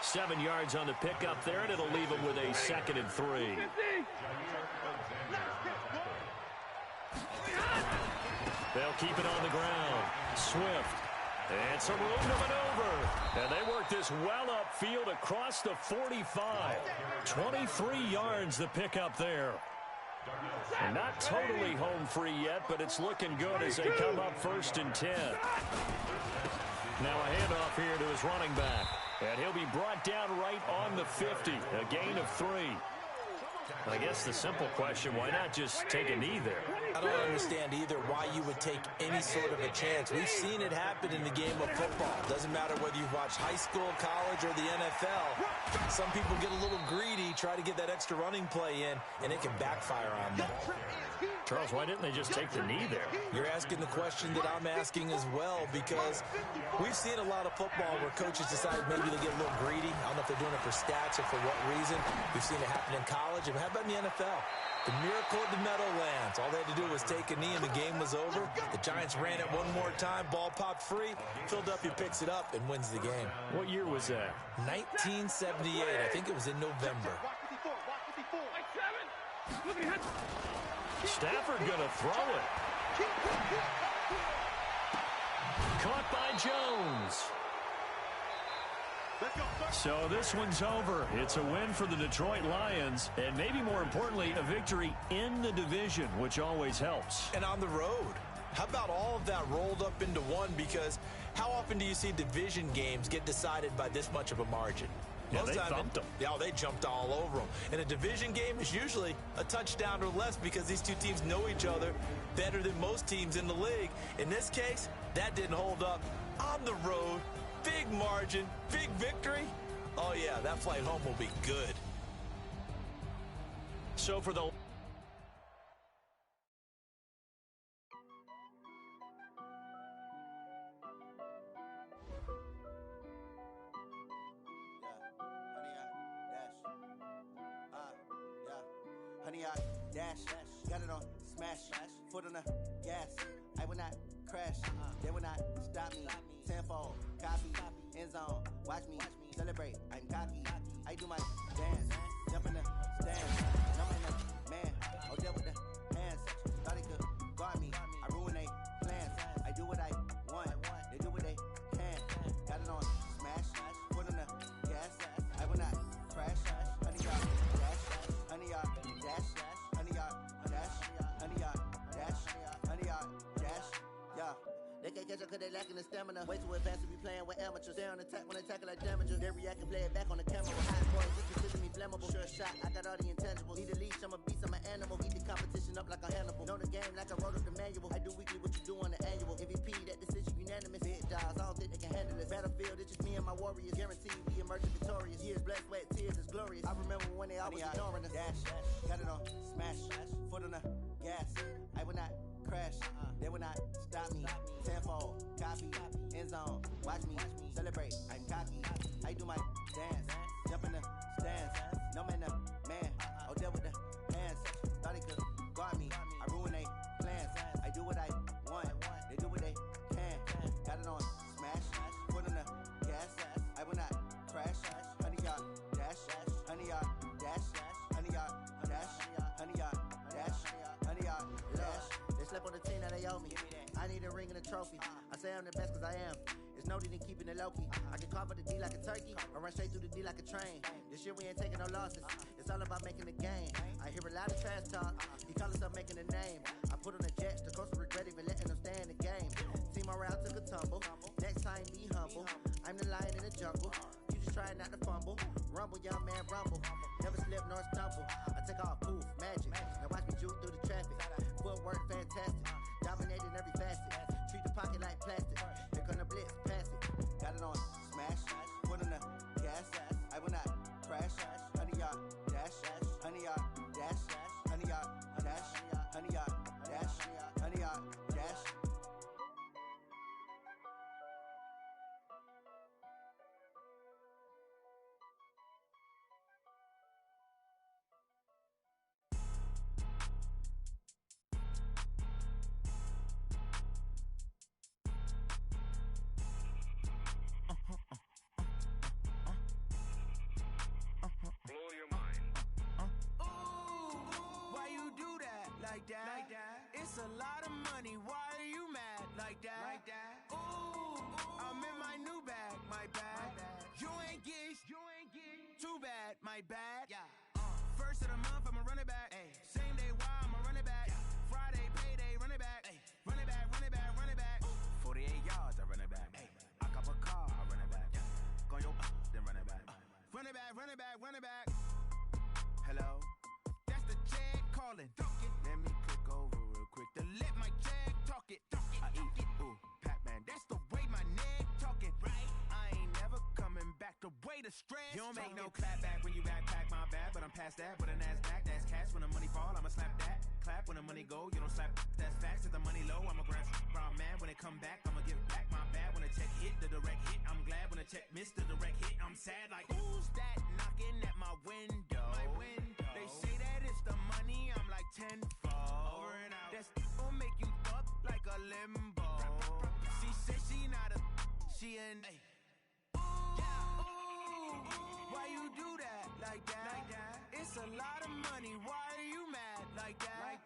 7 yards on the pickup there, and it'll leave them with a 2nd and 3. They'll keep it on the ground. Swift. And some room to maneuver. And they work this well upfield across the 45. 23 yards the pickup there. And not totally home free yet, but it's looking good as they come up 1st and 10. Now a handoff here to his running back. And he'll be brought down right on the 50. A gain of 3. I guess the simple question, why not just take a knee there? I don't understand either why you would take any sort of a chance. We've seen it happen in the game of football. Doesn't matter whether you've watched high school, college, or the NFL. Some people get a little greedy, try to get that extra running play in, and it can backfire on them. Charles, why didn't they just take the knee there? You're asking the question that I'm asking as well, because we've seen a lot of football where coaches decide maybe they get a little greedy. I don't know if they're doing it for stats or for what reason. We've seen it happen in college. And how about in the NFL? The miracle of the Meadowlands. All they had to do was take a knee and the game was over. The Giants ran it one more time. Ball popped free. Philadelphia picks it up and wins the game. What year was that? 1978. I think it was in November. Stafford gonna throw it. Caught by Jones. So this one's over. It's a win for the Detroit Lions, and maybe more importantly, a victory in the division, which always helps. And on the road. How about all of that rolled up into one? Because how often do you see division games get decided by this much of a margin? Yeah, they thumped them. Yeah, they jumped all over them. And a division game is usually a touchdown or less because these two teams know each other better than most teams in the league. In this case, that didn't hold up. On the road, big margin, big victory. Oh, yeah, that flight home will be good. So for the... Honey, I dash, got it on smash, foot on the gas. I will not crash, they will not stop me. Tenfold, copy, end zone, watch me celebrate. I'm cocky, I do my dance, jump in the stands, jump in the man. Oh, deal with the hands, thought he could guard me. I ruin they plans, I do what I want. stamina. Way too advanced to be playing with amateurs. They on attack when they tackle like damages. They react and play it back on the camera. Hot boys, just consider me flammable. Sure shot, I got all the intangibles. Need a leash, I'm a beast, I'm an animal. Eat the competition up like a Hannibal. Know the game like I wrote up the manual. I do weekly what you do on the annual. MVP, that decision unanimous. Big dogs, I don't think they can handle it. Battlefield, it's just me and my warriors. Guaranteed we emerge victorious. Years, blood, sweat, tears, is glorious. I remember when they always ignoring us. Dash, got it on, smash, foot on the gas. I will not crash, they will not stop me. Tenfold, copy, end zone, watch me celebrate. I'm cocky, I do my dance, jump in the stands. No man, man, oh there with the hands. Thought they could guard me, I ruin they plans. I do what I want, they do what they can. Got it on, smash, foot on the gas. I will not crash, 100-yard dash, 100-yard dash, 100-yard dash, 100-yard dash, 100-yard dash. They slept on the team that they owe me. I need a ring and a trophy. I say I'm the best cause I am. It's no need in keeping it low-key. I can carve up the D like a turkey or run straight through the D like a train. This year we ain't taking no losses. It's all about making the game. I hear a lot of trash talk. He call himself making a name. I put on the Jets. The coach will regret even letting them stay in the game. Team morale took a tumble. Next time be humble. I'm the lion in the jungle. You just try not to fumble. Rumble, young man, rumble. Never slip nor stumble. I take off, poof, magic. Now watch me juke through the traffic. Footwork fantastic. Dominating every facet. Treat the pocket like plastic. Here come the blitz, pass it. Got it on, smash. Foot on the gas. I will not crash. 100-yard dash. 100-yard dash. 100-yard dash. 100-yard dash. 100-yard dash. It's a lot of money, why are you mad like that? Ooh, I'm in my new bag, my bad. You ain't get too bad, my bad. First of the month, I'ma run it back. Same day, why I'ma run it back. Friday, payday, run it back. Run it back, run it back, run it back. 48 yards, I run it back. I cop a car, I run it back. Go yo, then run it back. Run it back, run it back, run it back. Hello, that's the jag calling. Let me click over real quick to let my jag talk it. I eat it, ooh, Pac-Man, that's the way my neck talking. Right, I ain't never coming back the way the stress. You don't make no clap back when you backpack my bad, but I'm past that with a NASDAQ. That's cash when the money fall, I'ma slap that. Clap when the money go, you don't slap. That's facts. If the money low, I'ma grab brown man. When it come back, I'ma give back my bad. When the check hit, the direct hit, I'm glad. When the check missed the direct hit, I'm sad. Like who's that knocking at my window? They say that it's the money, I'm like tenfold. Over and out. That's gon' make you up like a limbo. She said she not a, she an. Why you do that like that? It's a lot of money, why are you mad like that?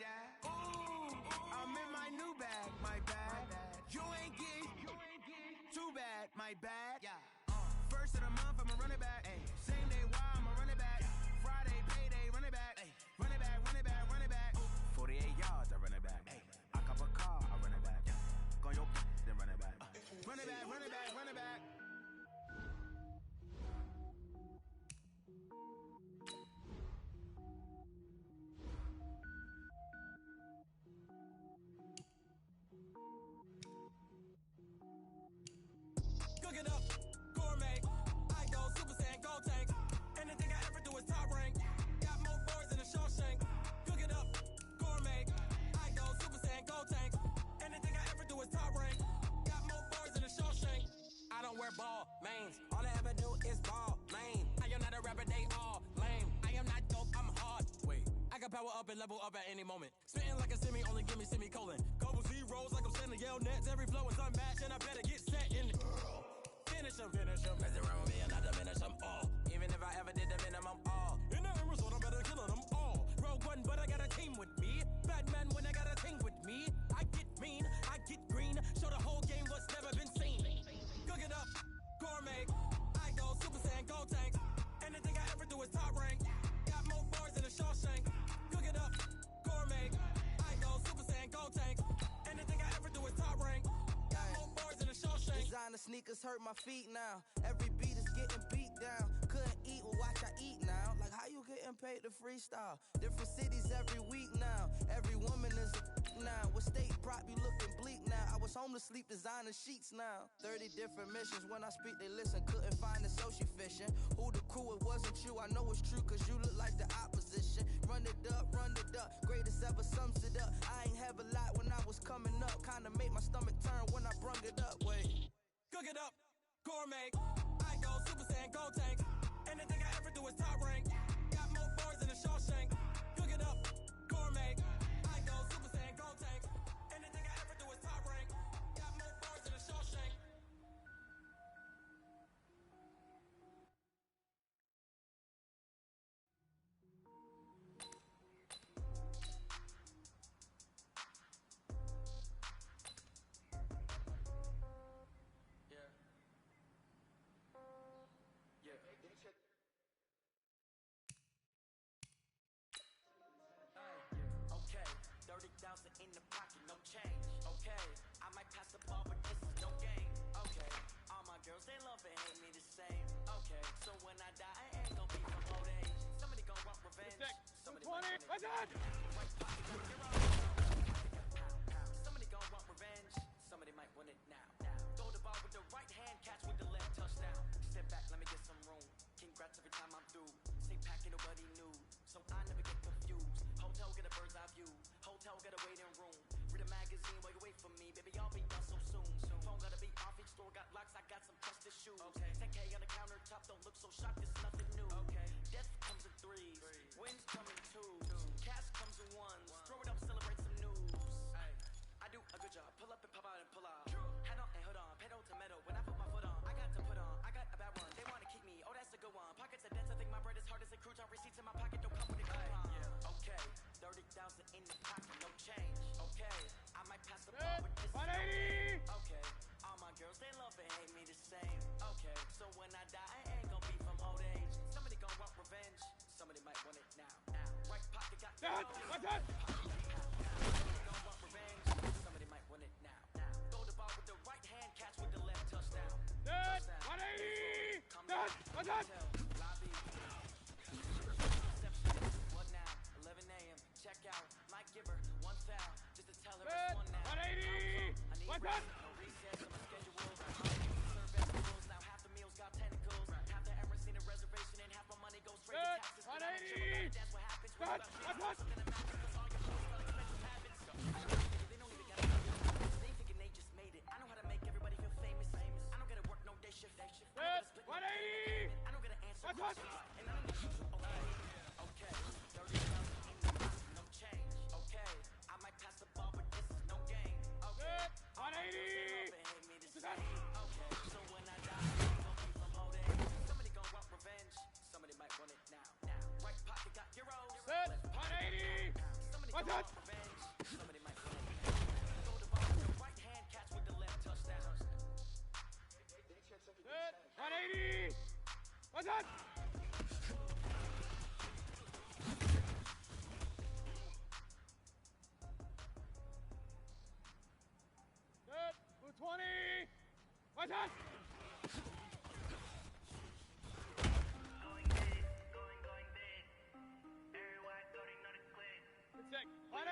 Ooh, I'm in my new bag, my bad. You ain't get too bad, my bad. First of the month, I'ma run it back. Same day, why I'ma run it back. Friday, payday, run it back. Run it back, run it back, run it back. 48 yards, I run it back. I cop a car, I run it back. Go yo, then run it back. Run it back, run it back, run it back. Cook it up, gourmet. I go Super Saiyan, go tank. Anything I ever do is top rank. Got more boards than a Shawshank. Cook it up, gourmet. I go Super Saiyan, go tank. Anything I ever do is top rank. Got more boards than a Shawshank. I don't wear ball mains. All I ever do is ball lame. I am not a rapper, they all lame. I am not dope, I'm hard. Wait, I can power up and level up at any moment. Spitting like a semi, only give me semicolon. Couple zeros like I'm sending yell nets. Every flow is unmatched and I better get set in it. Finish them. Mess around with me and I diminish them all. Even if I ever did the minimum all. In the end result, I'm better killing them all. Rogue One, but I got a team with me. Batman when I got a team with me. I get mean, I get green. Show the whole game what's never been seen. Cook it up, gourmet. I go Super Saiyan, go tank. Anything I ever do is top rank. Got more bars than a Shawshank. Cook it up, gourmet. I go Super Saiyan, go tank. Anything I ever do is top rank. Got more bars than a Shawshank. sneakers hurt my feet now. Every beat is getting beat down. Couldn't eat, well watch I eat now. Like how you getting paid to freestyle? Different cities every week now. Every woman is a now. With state prop, you looking bleak now. I was home to sleep designing sheets now. 30 different missions. When I speak, they listen. Couldn't find it, so she fishing. Who the crew? It wasn't you. I know it's true, cause you look like the opposition. Run it up, run it up. Greatest ever sums it up. I ain't have a lot when I was coming up. Kinda made my stomach turn when I brung it up. Wait. Cook it up, gourmet. I go Super Saiyan, go tank. Anything I ever do is top rank. Got more bars than a Shawshank. Cook it up, gourmet. I go Super Saiyan, go tank. Anything I ever do is top rank. Got more bars than a Shawshank. Okay, 30,000 in the pocket, no change. Okay, I might pass the ball, but this is no game. Okay, all my girls, they love and hate me the same. Okay, so when I die, I ain't gonna be from old age. Somebody gon' want revenge. Somebody might want it. Right pocket, got your own. Somebody gon' want revenge. Somebody might win it now. Throw the ball with the right hand, catch with the left, touchdown. Step back, let me get some room. Congrats every time I'm through. Say packet, nobody knew, so I never get confused. Hotel, get a bird's eye view. Hotel, get a waiting room. Read a magazine while you wait for me. Baby, I'll be done so soon. Phone gotta be off, each store got locks. I got some tested shoes. Okay, 10K on the countertop, don't look so shocked. It's nothing new. Okay, death comes in threes. Wins come in twos. Cash comes in ones. Throw it up, celebrate some news. I do a good job. Pull up and pop out and pull out. Head on and hood on. Pedal to metal. When I put my foot on, I got to put on. I got a bad one. They wanna keep me. Oh, that's a good one. Pockets are dense. I think my bread is hard as a crouton. Receipts in my pocket don't come with a coupon. Okay, 30,000 in the pocket, no change. Okay, I might pass the ball, but this is no game. Okay, all my girls, they love and hate me the same. Okay, so when I die, I ain't gonna be from old age. Somebody gon' want revenge. Somebody might want it now. Right pocket got Somebody gon' want revenge. Somebody might want it now. Throw the ball with the right hand, catch with the left, touchdown. 180! Lobby. What now? 11 a.m. Check out. Might give her one foul just to tell her it's one now. 180! I need rest, no recess on my schedule. Serve vegetables, now half the meals got tentacles. Half the Emirates need a reservation and half my money goes straight to taxes. 180! That's what happens when you got something that matters. Cause all your clothes smell like expensive habits. They don't even gotta they thinking they just made it. I know how to make everybody feel famous. I don't gotta work no day shift. I don't gotta split 180! I don't gotta answer questions. And I don't need you. Okay, 30,000 in the box, no change. Okay, I might pass the ball, but this is no game. Okay, 180! Hate me the same. Okay, so when I die, I ain't gonna be from old age. Somebody gon' want revenge. Somebody might want it now. Right pocket got euros. Left pocket 180! Somebody gon' want revenge. Somebody might want it now. Throw the ball with the right hand, catch with the left, touchdown. 180! What's up? Good. 220. What's up? Going big. Everyone don't know the click. 180.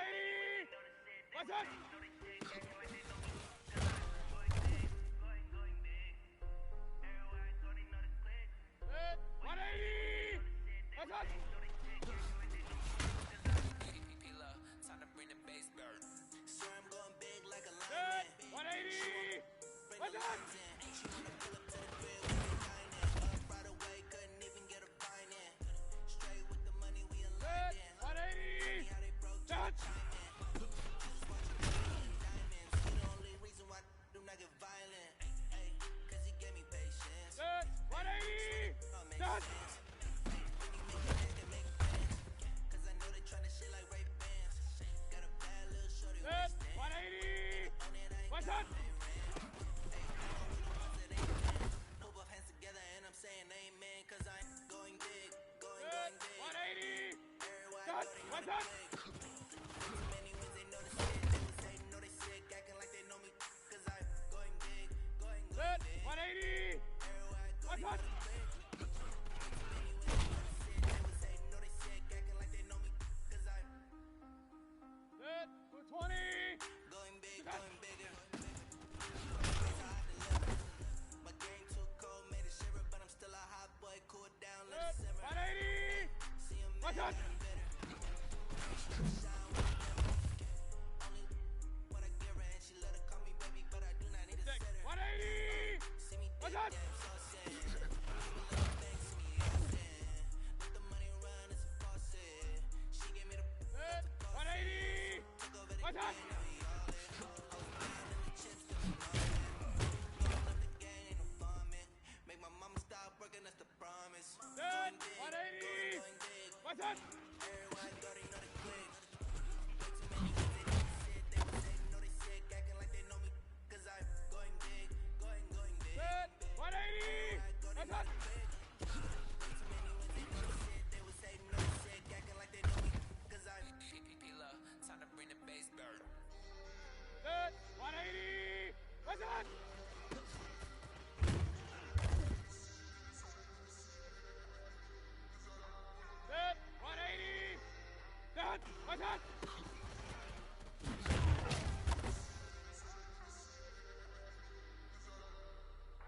What's up? Time to bring the bass burn. So I'm going big like a lion. 180! What's up? She wanna pull up to the crib with me dining. Up right away, couldn't even get a vine in. Straight with the money we aligned in. 180! How they broke to the chime in. Just watch you in diamonds. He the only reason why do not get violent. Hey, cause he gave me patience. 180! Don't make sense. When you make it, it make sense. Cause I know they tryna shit like Ray Bans. Got a bad little shorty waist. 180! What's up? Put both hands together and I'm saying amen. Cause I'm going big, going big. 180! Everybody What's up? too many wins, they know the shit. They was hating, know they sick, acting like they know me. Cause I'm going big, going big. 180! touch. Good. 220. Going big, Touch. going bigger. My game too cold, made it shiver, but I'm still a hot boy. Cool it down, let it Good. simmer. 180. See 'em Touch, touch. only what I give her, and she let her call me baby, but I do not need a sitter. 180. See me Touch, thick, touch. damn saucy. Give a little thanks to me, Austin. Let the money run, it's a faucet. She gave me the Good. 180. took over the Touch, touch. game, now we all in. I was grinding the chips to the morning. Blowing up the gang, ain't no farming. Make my mama stop working, that's the promise. Good. Going big, 180. going big. Touch, touch. Everybody already know the click. Way too many kids, they don't sit. They was hating, know they sick, acting like they know me. 'Cause I'm going big, going big. Good. 180. Touch, touch. Way too many wins, they know they sit. They was hating, know they sick, acting like they know me. 'Cause I'm time to bring the bass back. Good. 180. Touch, touch. Good. 180. Touch, touch, touch.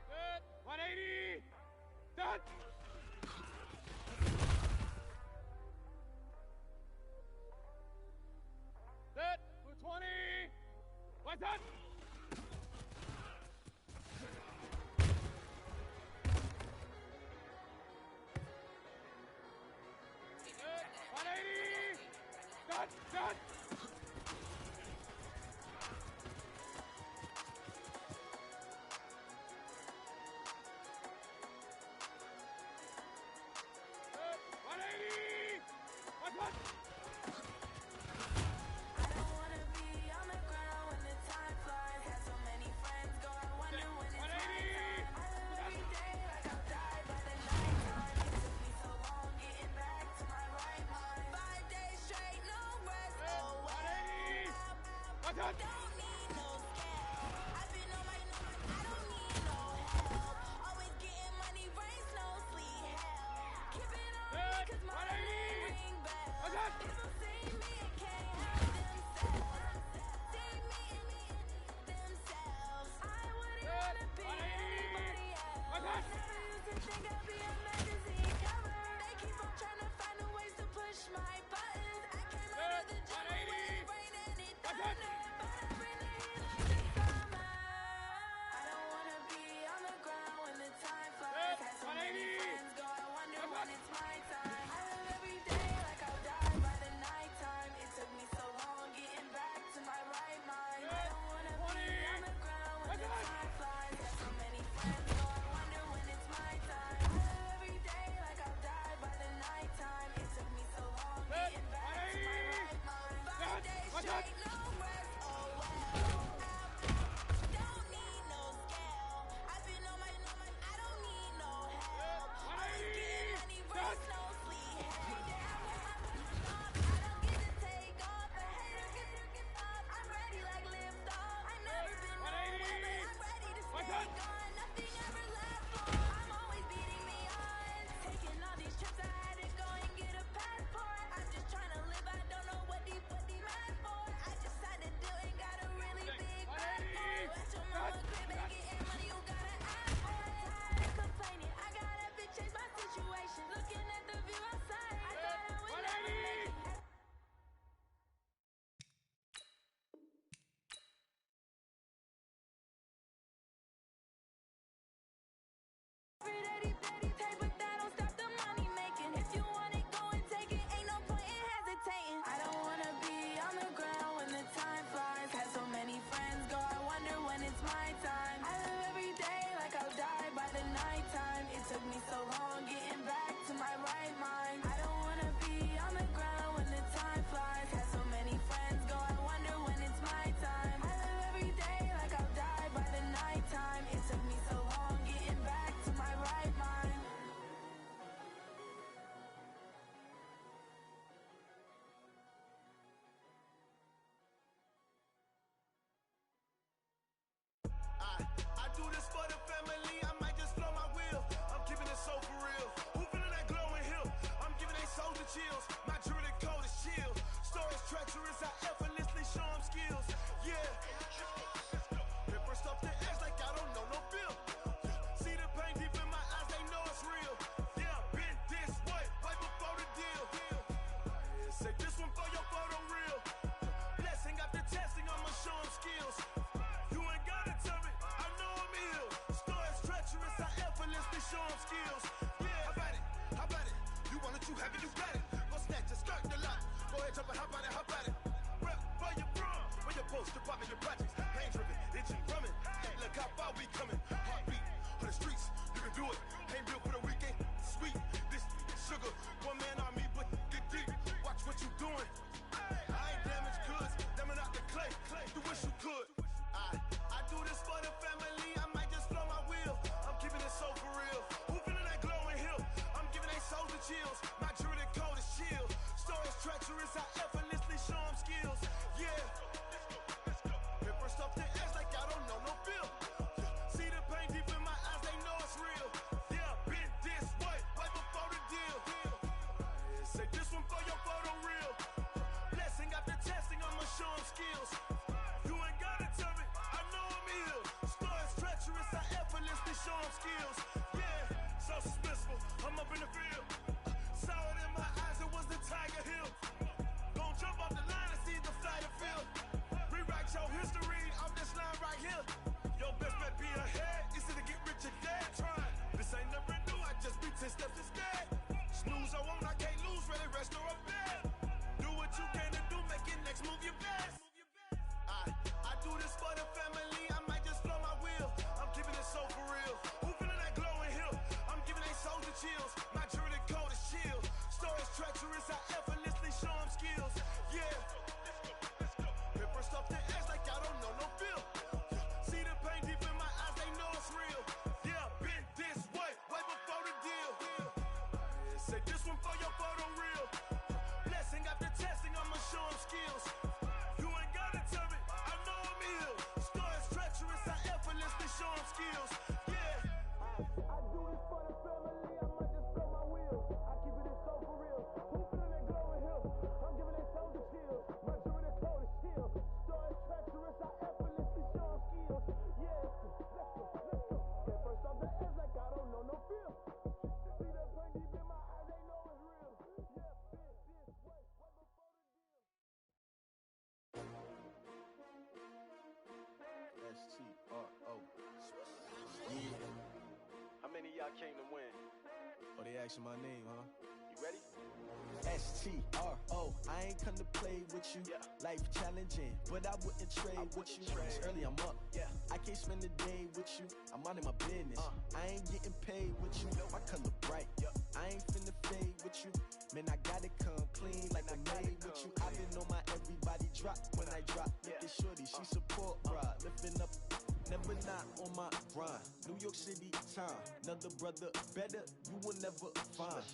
Good. 180. Touch. Good. 220. What's that? Good. 180. Touch, touch. Good. 180. What's that? I don't wanna be on the ground when the time flies. Had so many friends go, I wonder when it's my time. I live every day like I'll die by the nighttime. It took me so long getting back to my right mind. 5 days straight, no rest. Oh, Good. 180. What's that? don't need no scale. I've been on my I don't need no help. Always getting money, rains, no sleep, hell. Keep it on me, Good. 'cause my 180. name ring bells. What's that? People see me and can't help themselves. See me and themselves. I wouldn't Good. wanna be 180. anybody else. What's that? Never used to think I'd be a magazine cover. They keep on trying to find a ways to push my buttons. I came out of the jungle when it rained and it What's that? thundered, but I bring the heat like the summer. I don't wanna be on the ground when the time flies. Good. Had so many 180. friends go, I wonder What's when that? it's my time. I live every day like I'll die by the nighttime. It took me so long getting back to my right mind. I Good. don't wanna 20. be on the ground when What's the that? time flies. Had so many friends go, I wonder when it's my time. I live every day like I'll die by the nighttime. It took me so long Good. getting back to my 180. right mind. 5 Touch. days What's that? straight, no rest. Oh well. Don't need no scale. I've been on my I don't need no help. Always getting money, race, no sleep. Hey, yeah, I wear my off. I don't get to take off. The haters get off. I'm ready like lift off. I've never been nowhere, but I'm ready to What's stay that? gone. Nothing ever lasts long. I'm always beating me on. Taking all these trips, I had to go and get a passport. I'm just trying to live. I don't know what deep mad for. I just had to do it. Got a really big passport. At your mama crib and getting money, you gotta ask for it. Tired of complaining. I gotta bitch change my situation. Looking at the view outside. I thought I would never make it. Every day, take, but that don't stop the money making. If you want it, go and take it. Ain't no point in hesitating. I don't wanna be on the ground when the time flies. Had so many friends go, I wonder when it's my time. I live every day like I'll die by the nighttime. It took me so long getting back to my right mind. I don't wanna be on the ground when the time flies. Had so many friends go, I wonder when it's my time. I live every day like I'll die by the nighttime. It took me so long getting back to my right mind. I do this for the family, I might just blow my wheel. I'm keeping chills. My jewelry coat is chill. Stories treacherous, I effortlessly show them skills. Yeah. Pepper stuff the ass like I don't know no feel. See the pain deep in my eyes, they know it's real. Yeah, been this way before the deal. Say this one for your photo reel. Blessing after testing, I'ma show them skills. You ain't gotta tell me, I know I'm ill. Stories treacherous, I effortlessly show them skills. Yeah. I do this for the family, I might just spell my wheels. I keep it in so for real. Who feeling that glowing hill? I'm giving that soldier chills. My jewelry coat is chill. Stories treacherous, I effortlessly show them skills. Yeah, let's go. Get first off the edge like I don't know no feel. See that pain deep in my eyes, they know it's real. Yeah, been this way before the deal. S-T-R-O. Yeah. How many of y'all came to win? Oh, they asking my name, huh? You ready? S-T-R-O. I ain't come to play with you. Yeah. Life challenging, but I wouldn't trade with you. It's early, I'm up. Yeah. I can't spend the day with you. I'm minding my business. I ain't getting paid with you. My color bright. I ain't finna fade with you. Man, I gotta come clean like I made with you. I've been on my everybody drop when I drop. Look at shorty, she support, bruh. Lifting up, never not on my grind. New York City time, another brother better, you will never find.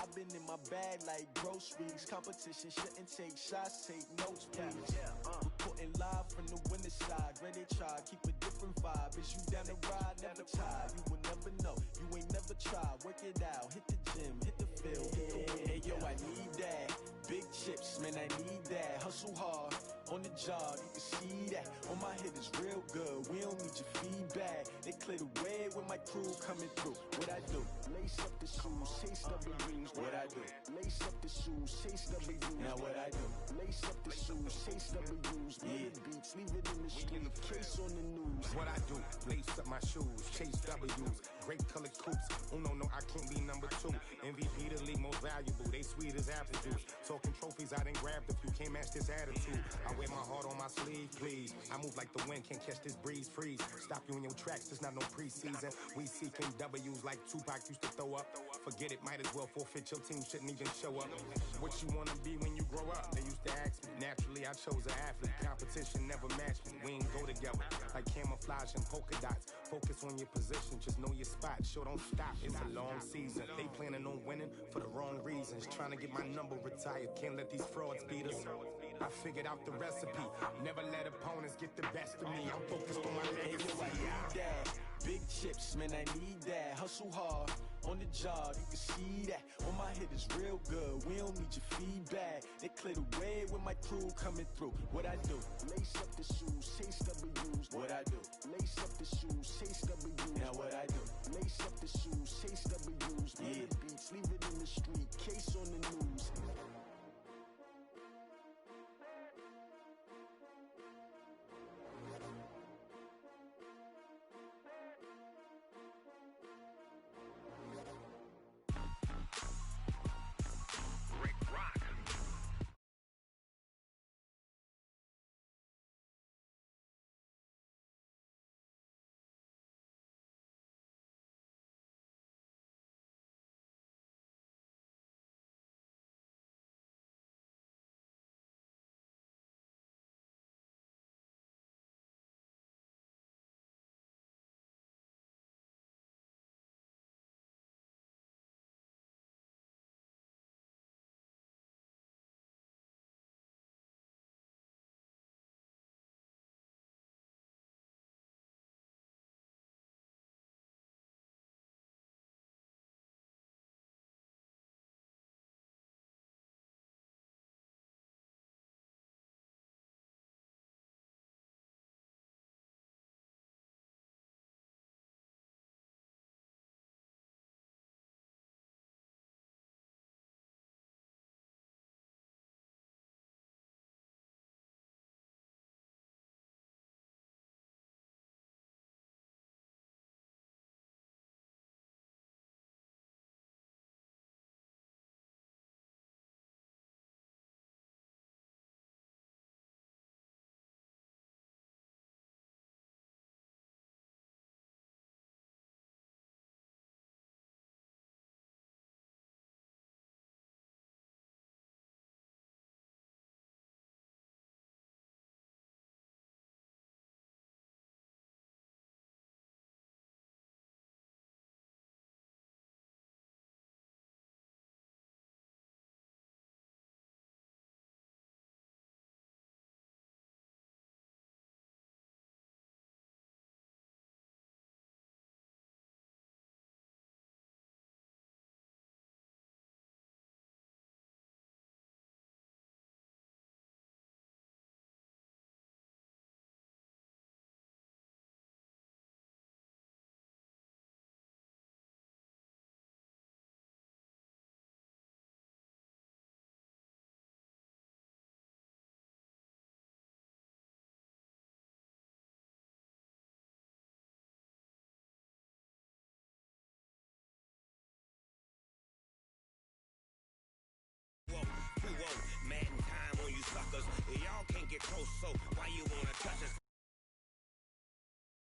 I've been in my bag like groceries. Competition shouldn't take shots, take notes, please. Reporting live from the winner side. Ready to try, keep a different vibe. Is you down the ride, never tired. You will never know, you ain't never tried. Work it out, hit the gym, hit the field, hit the win. Hey yo, I need that. Big chips, man, I need that. Hustle hard, on the job, you can see that. On my hit is real good, we don't need your feedback. They clear the way when my crew coming through. What I do? Lace up the shoes, chase W's. What I do? Lace up the shoes, chase W's. Now what I do? Lace up the shoes, chase W's. Yeah, beats, leave it in the street, case on the news. What I do? Lace up my shoes, chase W's. Great colored coops. Oh no, I can't be number 2. MVP the league most valuable. They sweet as apple juice. Talking trophies, I done grabbed a few. Can't match this attitude. I wear my heart on my sleeve, please. I move like the wind, can't catch this breeze. Freeze. Stop you in your tracks. There's not no preseason. We seeking W's like Tupac used to throw up. Forget it, might as well forfeit. Your team shouldn't even show up. What you wanna be when you grow up? They used to ask me. Naturally, I chose an athlete. Competition never matched me. We ain't go together like camouflage and polka dots. Focus on your position, just know your spot. Sure, don't stop. It's a long season. They planning on winning for the wrong reasons. Trying to get my number retired. Can't let these frauds beat us. I figured out the recipe. Never let opponents get the best of me. I'm focused on my legacy. I need that. Big chips, man, I need that. Hustle hard, on the job, you can see that. On my hit is real good, we don't need your feedback. They clear the way when my crew coming through. What I do? Lace up the shoes, chase W's. What I do? Lace up the shoes, chase W's. Now what I do? Lace up the shoes, chase W's.